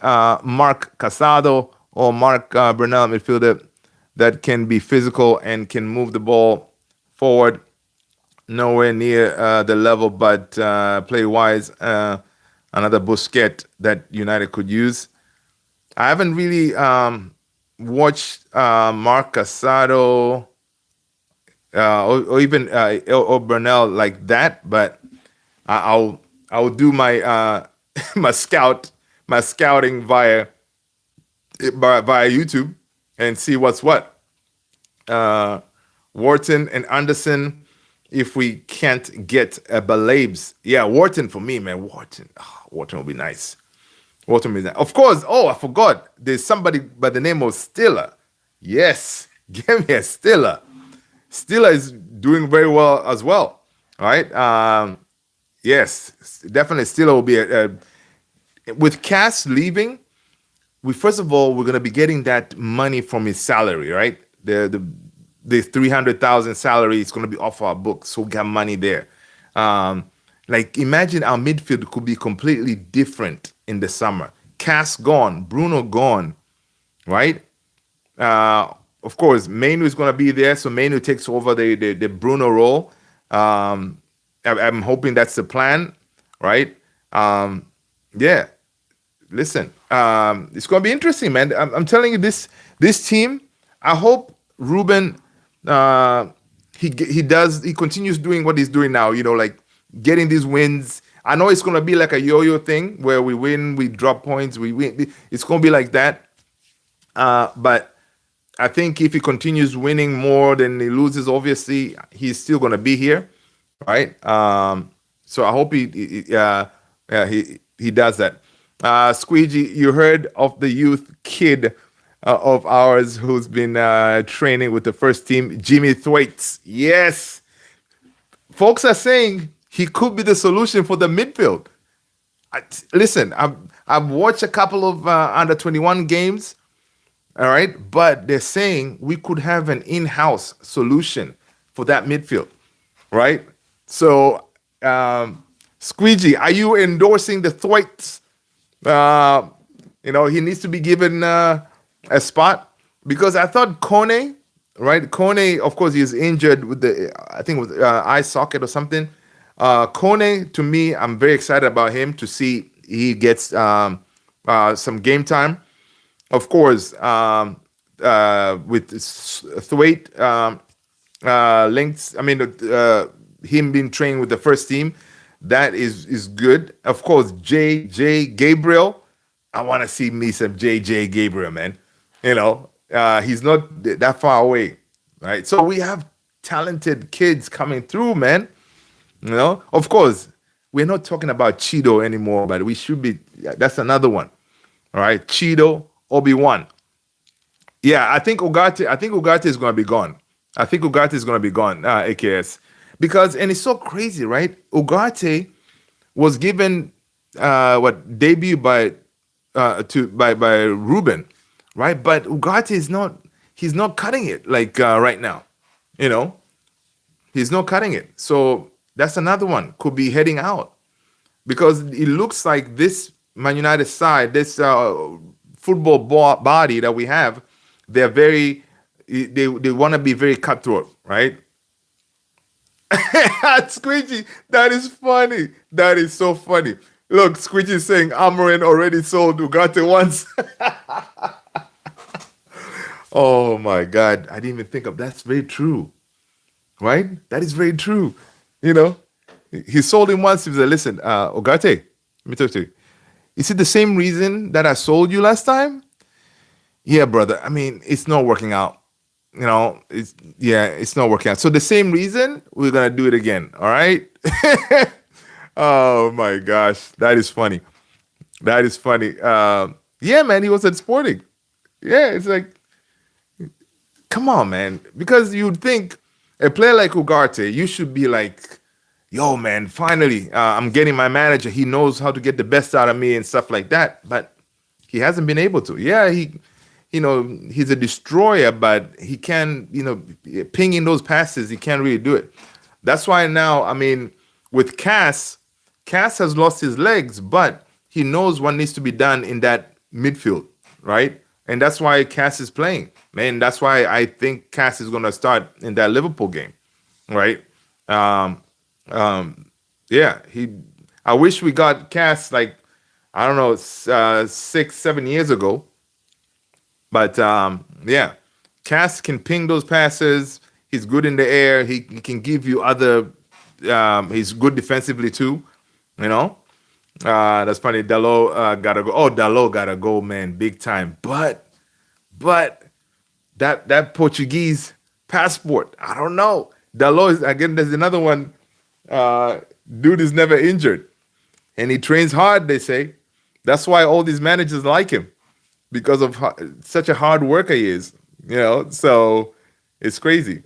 Mark Casado or Mark Bernal, midfielder that can be physical and can move the ball forward. Nowhere near the level, but play wise, another Busquets that United could use. I haven't really watched Mark Casado or even or Bernal like that, but I'll do my my scouting via YouTube and see what's what. Wharton and Anderson. If we can't get a Balabes, yeah, Wharton for me, man. Wharton will be nice. Wharton will be nice. Of course. Oh, I forgot. There's somebody by the name of Stiller. Yes, give me a Stiller. Stiller is doing very well as well. All right. Yes, definitely Stiller will be with Cass leaving. First of all, we're gonna be getting that money from his salary, right? The 300,000 salary is going to be off our books, so we got money there. Like, imagine our midfield could be completely different in the summer. Cass gone, Bruno gone, right? Of course, Mainu is going to be there, so Mainu takes over the Bruno role. I'm hoping that's the plan, right? Yeah, listen, it's going to be interesting, man. I'm telling you, this team. I hope Ruben. He continues doing what he's doing now, like getting these wins. I know it's going to be like a yo-yo thing where we win, we drop points, we win. It's going to be like that. But I think if he continues winning more than he loses, obviously he's still going to be here, right? So I hope he does that. Squeegee, you heard of the youth kid of ours who's been training with the first team, Jimmy Thwaites. Yes. Folks are saying he could be the solution for the midfield. Listen, I've watched a couple of under 21 games, all right, but they're saying we could have an in-house solution for that midfield, right? So, Squeegee, are you endorsing the Thwaites? He needs to be given a spot, because I thought Kone, right? Kone, of course, he's injured with I think with eye socket or something. Kone, to me, I'm very excited about him to see he gets some game time. Of course, with Thwaite links, him being trained with the first team, That is good. Of course, J Gabriel. I want to see me some J Gabriel, man. He's not that far away, right? So we have talented kids coming through, man. Of course, we're not talking about Cheeto anymore, but we should be. That's another one. All right, Cheeto, Obi-Wan. Yeah, I think Ugarte. I think Ugarte is going to be gone. I think Ugarte is going to be gone. AKS, because and it's so crazy, right? Ugarte was given what debut by Ruben, right? But Ugarte is not. He's not cutting it like right now. You know, he's not cutting it. So that's another one could be heading out because it looks like this Man United side, this football body that we have, they're very they want to be very cutthroat, right? Squeegee, that is funny. That is so funny. Look, Squeegee is saying Amorin already sold Ugarte once. Oh my God, I didn't even think of that's very true, right? That is very true. You know, he sold him once. He was like, "Listen, Ugarte, let me talk to you. Is it the same reason that I sold you last time?" Yeah, brother. I mean, it's not working out. It's not working out. So the same reason we're gonna do it again. All right. Oh my gosh, that is funny. That is funny. Yeah, man, he was at Sporting. Yeah, it's like, come on, man. Because you'd think a player like Ugarte, you should be like, yo, man, finally, I'm getting my manager. He knows how to get the best out of me and stuff like that. But he hasn't been able to. Yeah, he's a destroyer, but he can, pinging those passes, he can't really do it. That's why now, I mean, with Cass has lost his legs, but he knows what needs to be done in that midfield, right? And that's why Cass is playing. Man, that's why I think Cass is going to start in that Liverpool game, right? Yeah, I wish we got Cass like, I don't know, 6-7 years ago. But yeah, Cass can ping those passes. He's good in the air. He can give you other. He's good defensively too. That's funny. Dalot gotta go. Oh, Dalot gotta go, man, big time. But that Portuguese passport, I don't know. Dalot is again. There's another one. Dude is never injured, and he trains hard. They say that's why all these managers like him because of such a hard worker he is. So it's crazy.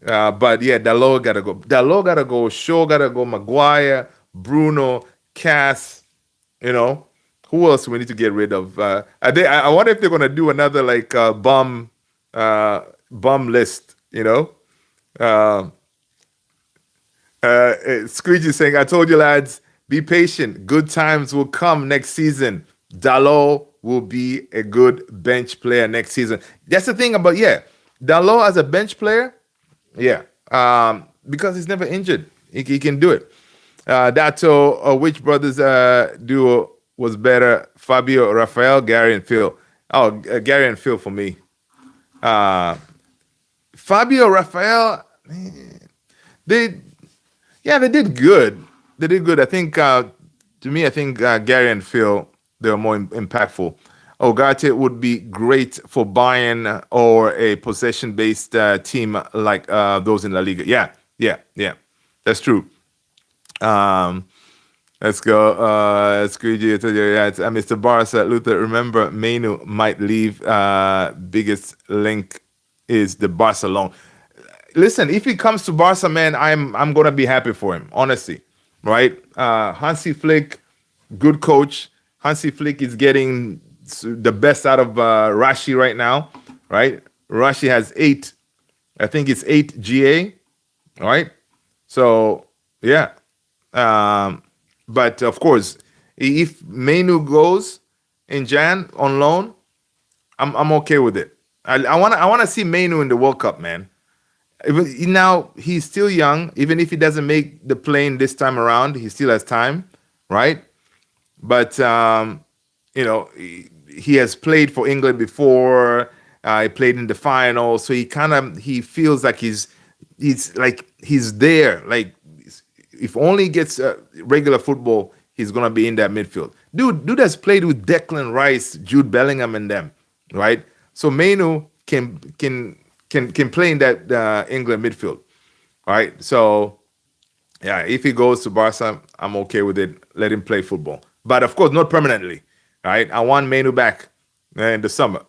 But yeah, Dalot gotta go. Dalot gotta go. Shaw gotta go. Maguire, Bruno, Cass. Who else we need to get rid of? I wonder if they're gonna do another like bum list. Squeegee saying, "I told you, lads, be patient. Good times will come next season. Dalot will be a good bench player next season." That's the thing about Dalot as a bench player. Yeah, because he's never injured. He can do it. Dato, which brothers duo was better? Fabio, Rafael, Gary, and Phil. Oh, Gary and Phil for me. Fabio, Rafael, they did good. They did good. I think, to me, Gary and Phil, they were more impactful. Ugarte would be great for Bayern or a possession-based team like those in La Liga. Yeah. That's true. Let's go. Squeegee, Mr. Barca, Luther, remember, Mainu might leave. Biggest link is the Barca loan. Listen, if he comes to Barca, man, I'm gonna be happy for him, honestly. Right? Hansi Flick, good coach. Hansi Flick is getting the best out of Rashi right now, right? Rashi has 8, I think it's 8 GA, all right? So, yeah. But of course, if Mainu goes in Jan on loan, I'm okay with it. I want to see Mainu in the World Cup, man. Now he's still young. Even if he doesn't make the plane this time around, he still has time, right? But he has played for England before. He played in the final, so he feels like he's there. Like if only he gets regular football, he's gonna be in that midfield. Dude has played with Declan Rice, Jude Bellingham, and them, right? So Mainu can play in that England midfield, right? So yeah, if he goes to Barca, I'm okay with it. Let him play football, but of course not permanently, right? I want Mainu back in the summer.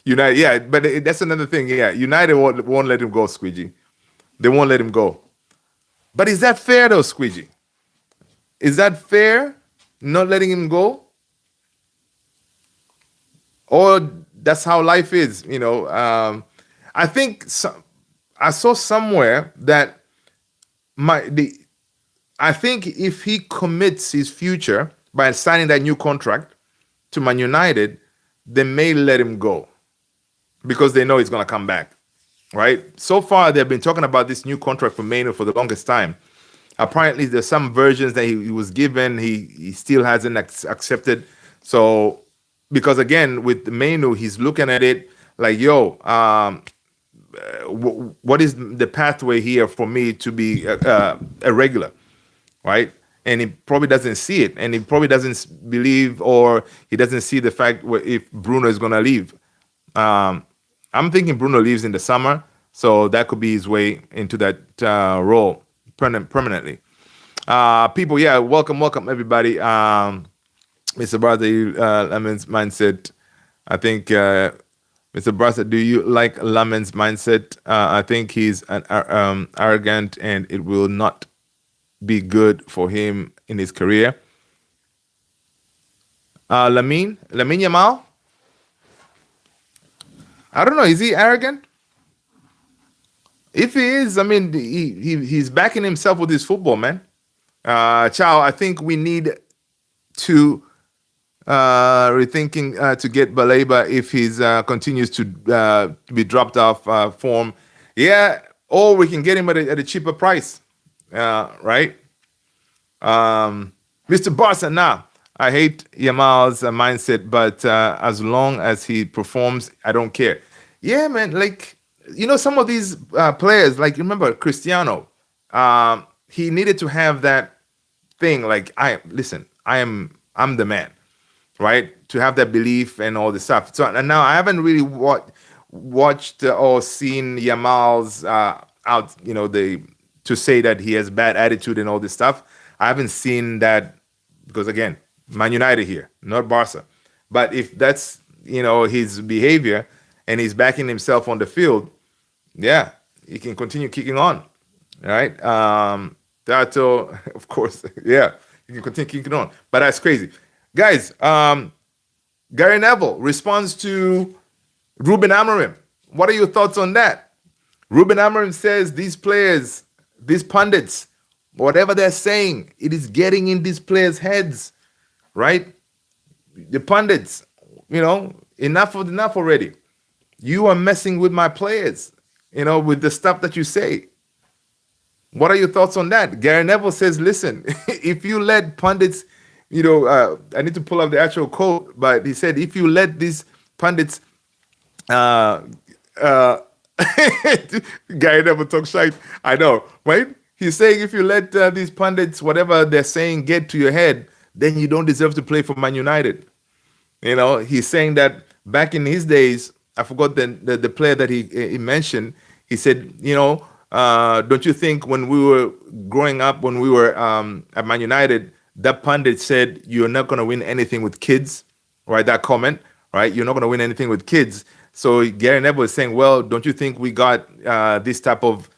United, yeah, but that's another thing. Yeah, United won't let him go, Squeegee. They won't let him go. But is that fair though, Squeegee? Is that fair? Not letting him go? Or that's how life is, you know? I think I saw somewhere that I think if he commits his future by signing that new contract to Man United, they may let him go because they know he's going to come back, right? So far, they've been talking about this new contract for Mainu for the longest time. Apparently, there's some versions that he was given, he still hasn't accepted. So, because again, with Mainu, he's looking at it like, yo, what is the pathway here for me to be a regular, right? And he probably doesn't see it, and he probably doesn't believe, or he doesn't see the fact if Bruno is going to leave. I'm thinking Bruno leaves in the summer, so that could be his way into that role permanently. People, yeah, welcome everybody. Mr. Bartha, Lamin's mindset. I think Mr. Bartha, do you like Lamin's mindset? I think he's arrogant, and it will not be good for him in his career. Lamine Yamal. I don't know. Is he arrogant? If he is, I mean, he's backing himself with his football, man. Chow, I think we need to rethinking to get Baleba if he's continues to be dropped off form. Yeah, or we can get him at a cheaper price, right? Mr. Barca, now I hate Yamal's mindset, but as long as he performs, I don't care. Yeah, man, like, you know, some of these players, like, remember Cristiano, he needed to have that thing, like, I'm the man, right? To have that belief and all this stuff. So, and now I haven't really watched or seen Yamal's out, you know, to say that he has bad attitude and all this stuff. I haven't seen that because, again, Man United here, not Barca. But if that's, you know, his behavior and he's backing himself on the field, yeah, he can continue kicking on, right? Tato, of course, yeah, he can continue kicking on. But that's crazy. Guys, Gary Neville responds to Ruben Amorim. What are your thoughts on that? Ruben Amorim says these players, these pundits, whatever they're saying, it is getting in these players' heads, right? The pundits, you know, enough already. You are messing with my players, you know, with the stuff that you say. What are your thoughts on that? Gary Neville says, listen, if you let pundits, you know, I need to pull up the actual quote, but he said, if you let these pundits, Gary Neville talk shite, I know, right? He's saying if you let these pundits, whatever they're saying, get to your head, then you don't deserve to play for Man United. You know, he's saying that back in his days, I forgot the player that he mentioned. He said, you know, don't you think when we were growing up, when we were at Man United, that pundit said, you're not going to win anything with kids, right? That comment, right? You're not going to win anything with kids. So Gary Neville is saying, well, don't you think we got this type of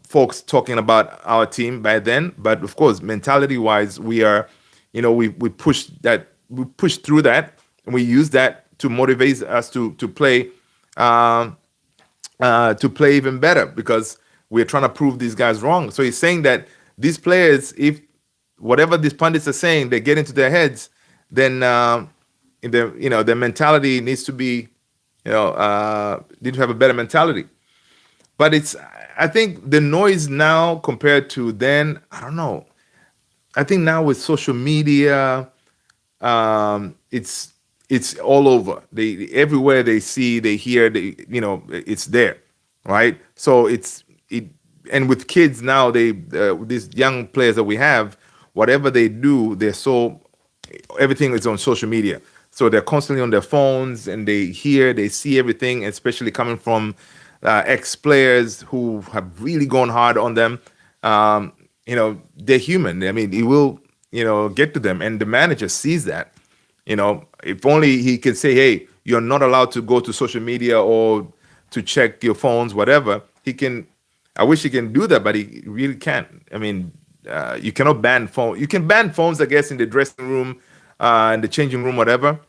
folks talking about our team by then? But of course, mentality-wise, we are, you know, we push through that, and we use that to motivate us to play even better, because we're trying to prove these guys wrong. So he's saying that these players, if whatever these pundits are saying, they get into their heads, then their mentality needs to be, need to have a better mentality. But I think the noise now compared to then, I don't know. I think now with social media, it's all over. Everywhere they see, they hear, it's there, right? So and with kids now, these young players that we have, whatever they do, everything is on social media. So they're constantly on their phones, and they see everything, especially coming from ex players who have really gone hard on them. They're human. I mean, it will, get to them, and the manager sees that. If only he can say, "Hey, you're not allowed to go to social media or to check your phones, whatever." He can. I wish he can do that, but he really can't. I mean, you cannot ban phone. You can ban phones, I guess, in the dressing room, in the changing room, whatever.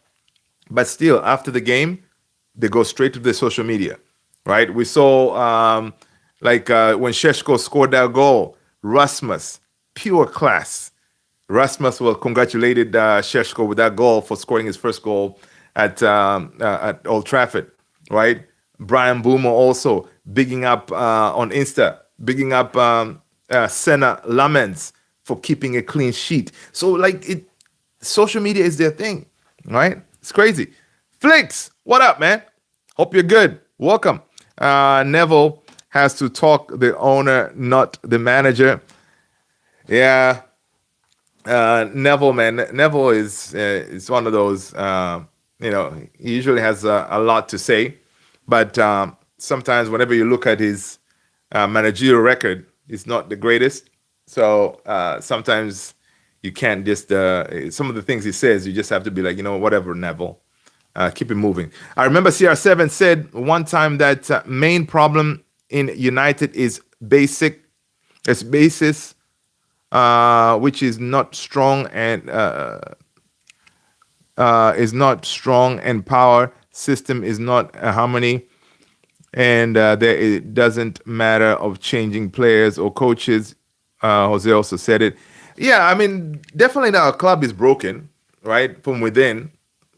But still, after the game, they go straight to the social media, right? We saw, when Sheshko scored that goal, Rasmus, pure class. Rasmus congratulated Sheshko with that goal for scoring his first goal at Old Trafford, right? Brian Boomer also bigging up on Insta, bigging up Senna Lamens for keeping a clean sheet. So social media is their thing, right? It's crazy. Flicks, what up, man? Hope you're good. Welcome. Neville has to talk the owner, not the manager. Yeah. Neville, man. Neville is one of those. He usually has a lot to say, but sometimes whenever you look at his managerial record, it's not the greatest. So sometimes you can't just some of the things he says, you just have to be like, whatever, Neville. Keep it moving. I remember CR7 said one time that main problem in United is basis, which is not strong and power system is not a harmony, and it doesn't matter of changing players or coaches. Jose also said it. Yeah, I mean, definitely our club is broken, right, from within,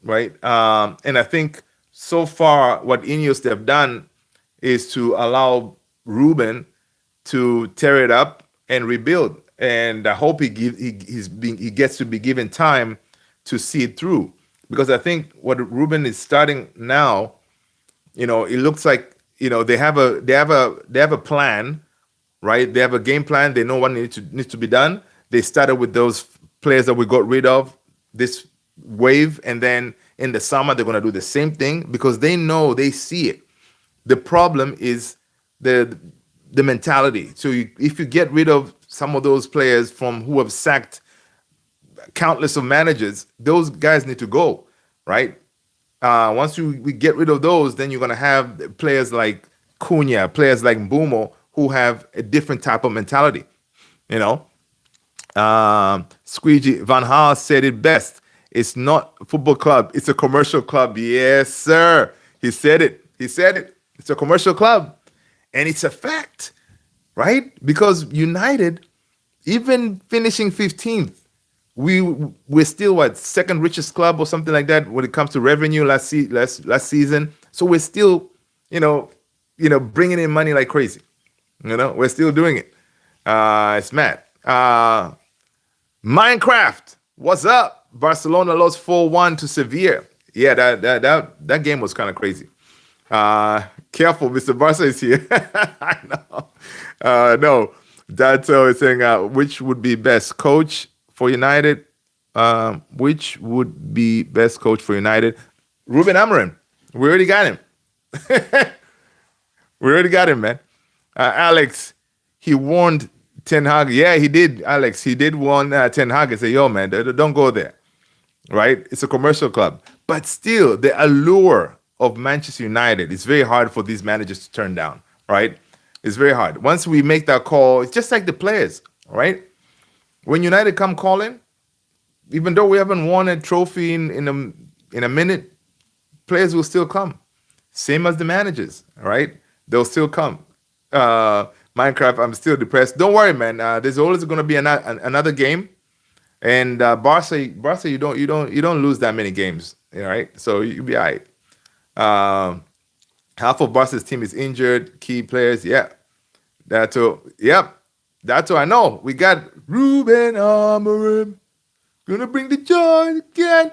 right? And I think so far what Ineos have done is to allow Ruben to tear it up and rebuild. And I hope he gets to be given time to see it through, because I think what Ruben is starting now, it looks like they have a plan, right? They have a game plan. They know what needs to be done. They started with those players that we got rid of this wave, and then in the summer they're going to do the same thing because they see it. The problem is the mentality. So if you get rid of some of those players from who have sacked countless of managers, those guys need to go, right? Once we get rid of those, then you're going to have players like Cunha, players like Mbumo, who have a different type of mentality, Squeegee Van Gaal said it best. It's not a football club. It's a commercial club. Yes, sir. He said it. It's a commercial club. And it's a fact, right? Because United, even finishing 15th, we're still second richest club or something like that when it comes to revenue last season. So we're still, bringing in money like crazy. We're still doing it. It's mad. Minecraft, what's up? Barcelona lost 4-1 to Sevilla. Yeah, that game was kind of crazy. Careful, Mr. Barca is here. I know. No, Dato is saying, which would be best coach for United? Which would be best coach for United? Ruben Amorim. We already got him. Man. Alex, he warned Ten Hag. Yeah, he did, Alex. He did warn Ten Hag and say, yo, man, don't go there. Right? It's a commercial club. But still, the allure of Manchester United, it's very hard for these managers to turn down, right? It's very hard. Once we make that call, it's just like the players, right? When United come calling, even though we haven't won a trophy in a minute, players will still come. Same as the managers, right? They'll still come. Minecraft, I'm still depressed. Don't worry, man. There's always going to be another game, and Barca, you don't lose that many games, right? So you'll be all right. Half of Barca's team is injured. Key players, yeah. That's all I know. We got Ruben Amorim. Gonna bring the joy again.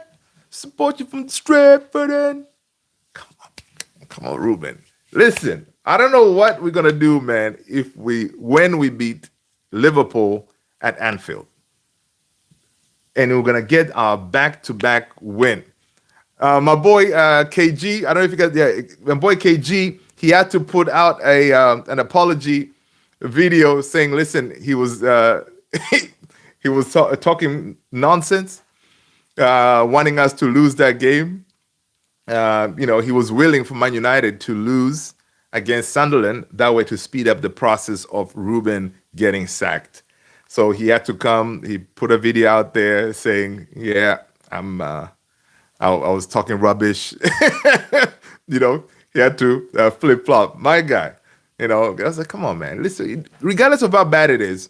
Support you from Stratford. Come on, Ruben. Listen, I don't know what we're gonna do, man, if we when we beat Liverpool at Anfield, and we're gonna get our back-to-back win. My boy KG, I don't know if you guys, yeah, my boy KG, he had to put out a an apology video saying, listen, he was he was talking nonsense, wanting us to lose that game. He was willing for Man United to lose against Sunderland that way to speed up the process of Ruben getting sacked. So he had to come. He put a video out there saying, "Yeah, I was talking rubbish." you know, he had to flip flop. My guy, I was like, "Come on, man! Listen, regardless of how bad it is,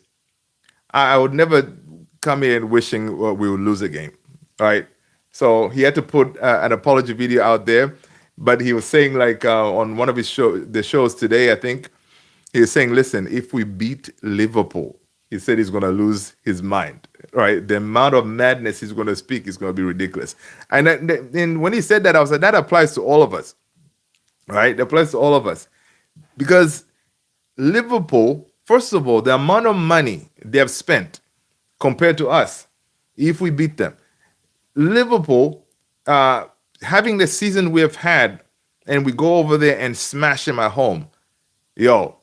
I would never come in wishing we would lose a game, right?" So he had to put an apology video out there, but he was saying like on one of the shows today, I think he was saying, "Listen, if we beat Liverpool," he said he's going to lose his mind, right? The amount of madness he's going to speak is going to be ridiculous. And when he said that, I was like, that applies to all of us, right? That applies to all of us because Liverpool, first of all, the amount of money they have spent compared to us, if we beat them, Liverpool, having the season we have had, and we go over there and smash them at home, yo,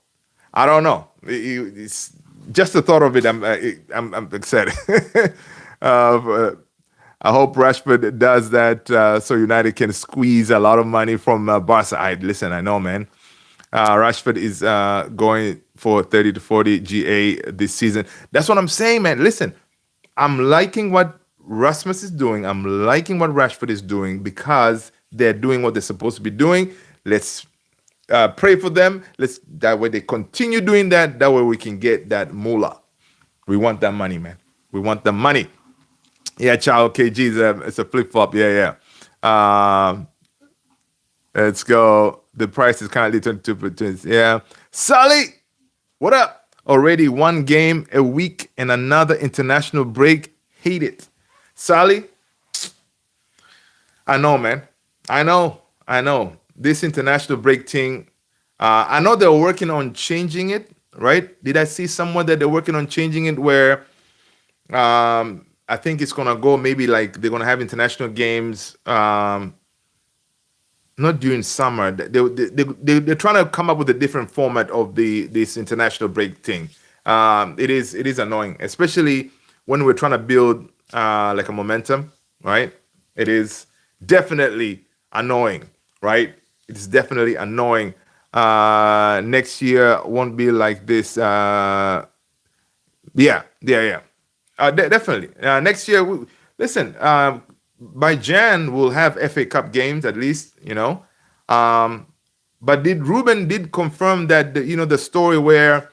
I don't know. It's just the thought of it. I'm excited. I hope Rashford does that so United can squeeze a lot of money from Barca. Listen, I know, man. Rashford is going for 30 to 40 GA this season. That's what I'm saying, man. Listen, I'm liking what Rasmus is doing. I'm liking what Rashford is doing because they're doing what they're supposed to be doing. Let's pray for them. That way they continue doing that. That way we can get that moolah. We want that money, man. We want the money. Yeah, Chow KG, it's a flip flop. Yeah. Let's go. The price is currently 22%. Yeah. Sully, what up? Already one game a week and another international break. Hate it. Sully, I know, man. I know. This international break thing, I know they're working on changing it, right? Did I see somewhere that they're working on changing it where I think it's going to go maybe like they're going to have international games not during summer. They're trying to come up with a different format of this international break thing. It is annoying, especially when we're trying to build like a momentum, right? It is definitely annoying, right? It's definitely annoying. Next year won't be like this. Yeah. Definitely. Next year, listen. By Jan, we'll have FA Cup games at least, But Ruben did confirm that the story where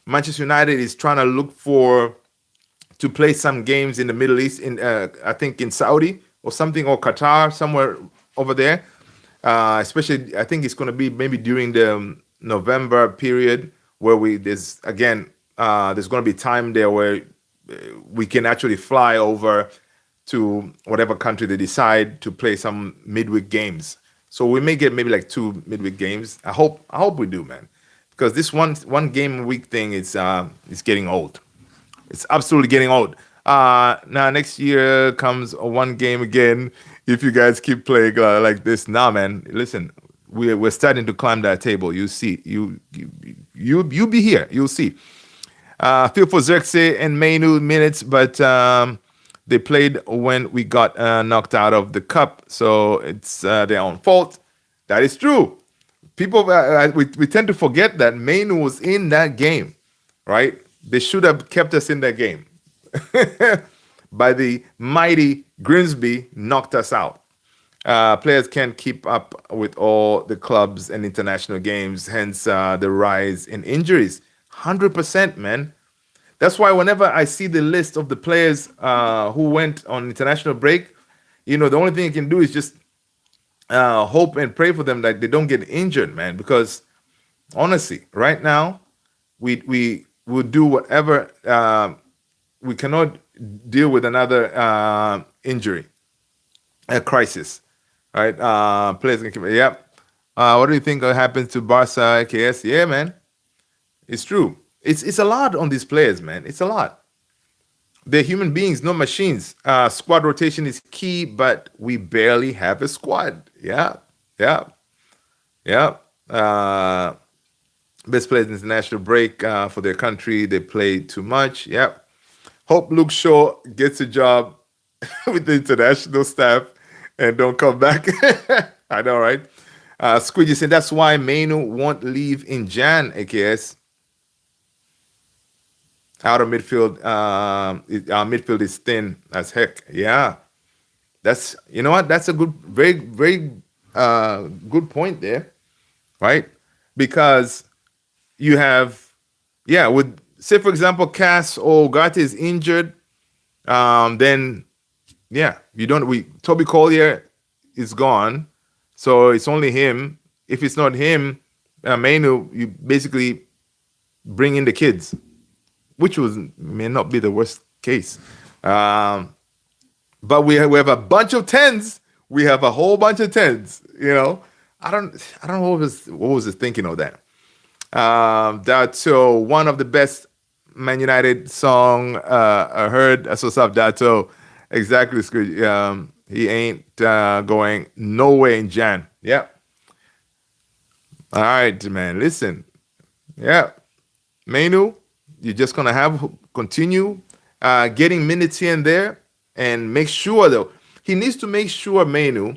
Manchester United is trying to look to play some games in the Middle East, in I think in Saudi or something, or Qatar, somewhere over there. Especially, I think it's going to be maybe during the November period where there's going to be time there where we can actually fly over to whatever country they decide to play some midweek games. So we may get maybe like 2 midweek games. I hope we do, man, because this one game a week thing is getting old. It's absolutely getting old. Now next year comes one game again. If you guys keep playing like this, man, listen, we're starting to climb that table. You see, you be here. You'll see. Feel for Xerxes and Mainu minutes, but they played when we got knocked out of the cup, so it's their own fault. That is true. People, we tend to forget that Mainu was in that game, right? They should have kept us in that game. By the mighty Grimsby knocked us out. Players can't keep up with all the clubs and international games, hence the rise in injuries. 100%, man. That's why whenever I see the list of the players who went on international break, the only thing you can do is just hope and pray for them that they don't get injured, man. Because honestly, right now, we will do whatever. We cannot deal with another injury, a crisis, right? Players can keep. Yep. What do you think happens to Barca KS? Yeah, man, it's true. It's a lot on these players, man. It's a lot. They're human beings, no machines. Squad rotation is key, but we barely have a squad. Yeah, yeah, yeah. Uh, Best players in international break for their country. They play too much. Yep. Hope Luke Shaw gets a job with the international staff and don't come back. I know, right? Squidgy said that's why Mainu won't leave in Jan, AKS. Out of midfield, our midfield is thin as heck. Yeah, that's you know what? That's a good, very good point there, right? Because you have, yeah, with say for example, Cass or Ugarte is injured, then yeah, you don't. We Toby Collier is gone, so it's only him. If it's not him, Mainu, you basically bring in the kids, which was may not be the worst case. Um, but we have a bunch of tens. We have a whole bunch of tens. You know, I don't know what was the thinking of that. Dato, one of the best Man United song I heard. That's what's up, Dato. Exactly, Scrooge. He ain't going nowhere in Jan. Yep. All right, man. Listen. Yeah. Mainu, you're just gonna have continue getting minutes here and there, and make sure though he needs to make sure Mainu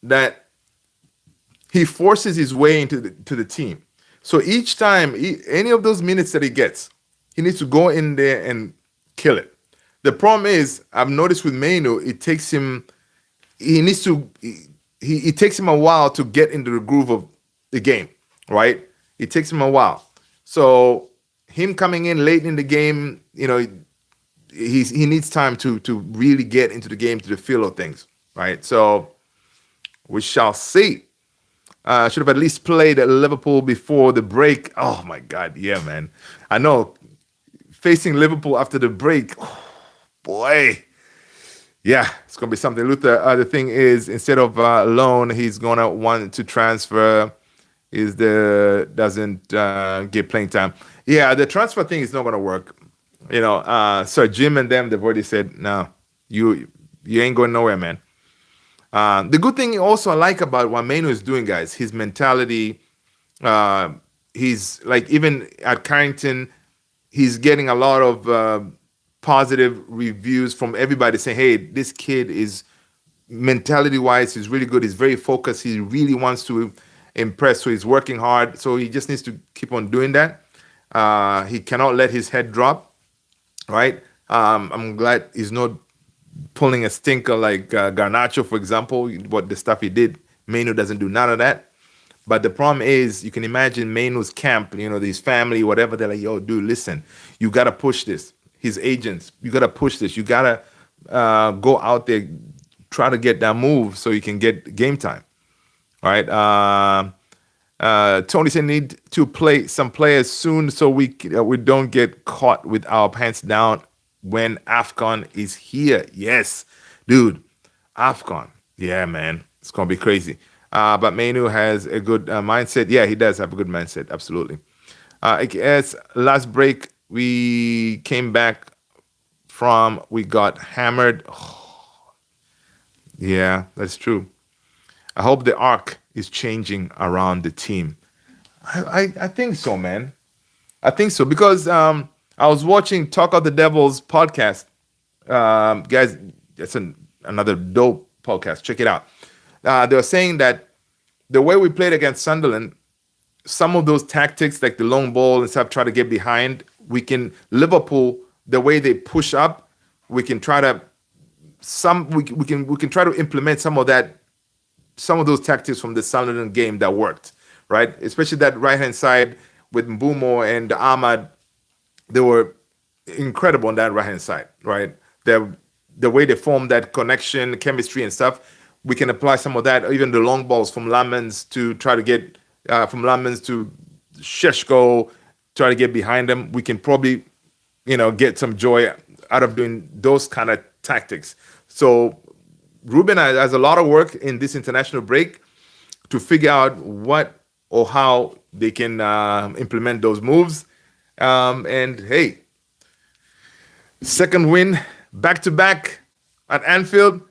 that he forces his way into the team. So each time, any of those minutes that he gets, he needs to go in there and kill it. The problem is, I've noticed with Mainu, it takes him. He needs to. It takes him a while to get into the groove of the game, right? It takes him a while. So him coming in late in the game, he needs time to really get into the game, to the feel of things, right? So we shall see. Should have at least played at Liverpool before the break. Oh my God, yeah, man. I know facing Liverpool after the break, boy, yeah, it's gonna be something. Luther, the thing is, instead of loan, he's gonna want to transfer. Is the doesn't get playing time? Yeah, the transfer thing is not gonna work. Sir Jim and them, they've already said, no, you ain't going nowhere, man. The good thing also I like about what Manu is doing, guys, his mentality. Uh, he's like, even at Carrington, he's getting a lot of positive reviews from everybody saying, hey, this kid is mentality wise, he's really good. He's very focused. He really wants to impress. So he's working hard. So he just needs to keep on doing that. He cannot let his head drop, right? I'm glad he's not pulling a stinker like Garnacho, for example, what the stuff he did. Manu doesn't do none of that. But the problem is, you can imagine Manu's camp, his family, whatever. They're like, yo, dude, listen, you got to push this. His agents, you got to push this. You got to go out there, try to get that move so you can get game time. All right. Tony said need to play some players soon so we don't get caught with our pants down when AFCON is here. Yes, dude, AFCON. Yeah, man, it's gonna be crazy. But Manu has a good mindset. Yeah, he does have a good mindset. Absolutely. I guess last break we came back from, we got hammered. Oh, yeah, that's true. I hope the arc is changing around the team. I think so, man. I think so because I was watching Talk of the Devils podcast. Guys, that's another dope podcast. Check it out. They were saying that the way we played against Sunderland, some of those tactics like the long ball and stuff, try to get behind. Liverpool, the way they push up, we can try to we can try to implement some of those tactics from the Sunderland game that worked, right? Especially that right hand side with Mbumo and Ahmad. They were incredible on that right hand side, right? The way they formed that connection, chemistry, and stuff. We can apply some of that, even the long balls from Lamens to try to get from Lamens to Sheshko, try to get behind them. We can probably, get some joy out of doing those kind of tactics. So Ruben has a lot of work in this international break to figure out what or how they can implement those moves. And hey, second win back to back at Anfield.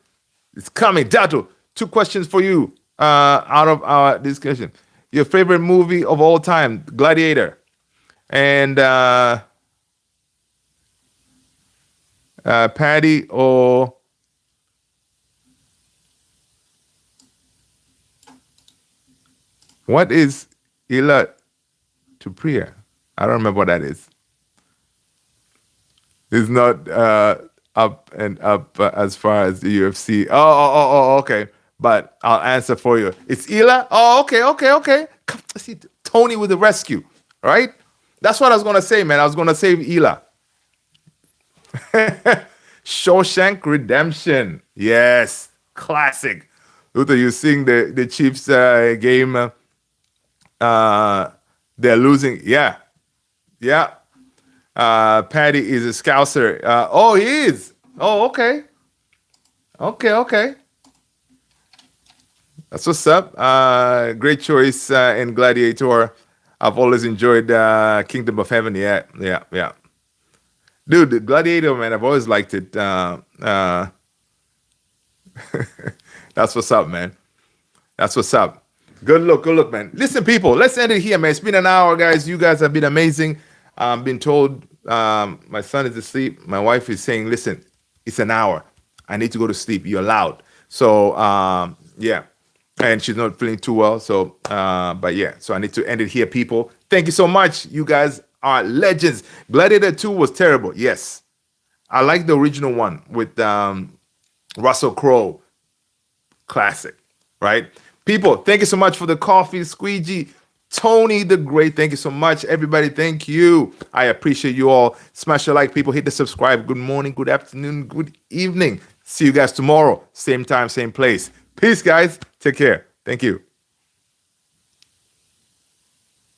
It's coming. Dato, 2 questions for you out of our discussion. Your favorite movie of all time, Gladiator. And Patty or what is Ila to Priya? I don't remember what that is. It's not up and up as far as the UFC. Okay. But I'll answer for you. It's Ila. Oh, okay. See, Tony with the rescue, right? That's what I was gonna say, man. I was gonna say Ila. Shawshank Redemption. Yes, classic. Luther, you seeing the Chiefs game? They're losing. Yeah. Patty is a Scouser. Oh, he is. Oh, okay. That's what's up. Great choice in Gladiator. I've always enjoyed Kingdom of Heaven. Yeah. Dude, the Gladiator, man, I've always liked it. That's what's up, man. That's what's up. Good look, man. Listen, people, let's end it here, man. It's been an hour, guys. You guys have been amazing. I'm being told my son is asleep. My wife is saying, listen, it's an hour. I need to go to sleep. You're loud. So, yeah. And she's not feeling too well. So, but yeah. So I need to end it here, people. Thank you so much. You guys are legends. Gladiator 2 was terrible. Yes. I like the original one with Russell Crowe. Classic, right? People, thank you so much for the coffee, squeegee. Tony the Great, thank you so much. Everybody, thank you. I appreciate you all. Smash the like, people. Hit the subscribe. Good morning, good afternoon, good evening. See you guys tomorrow. Same time, same place. Peace, guys. Take care. Thank you.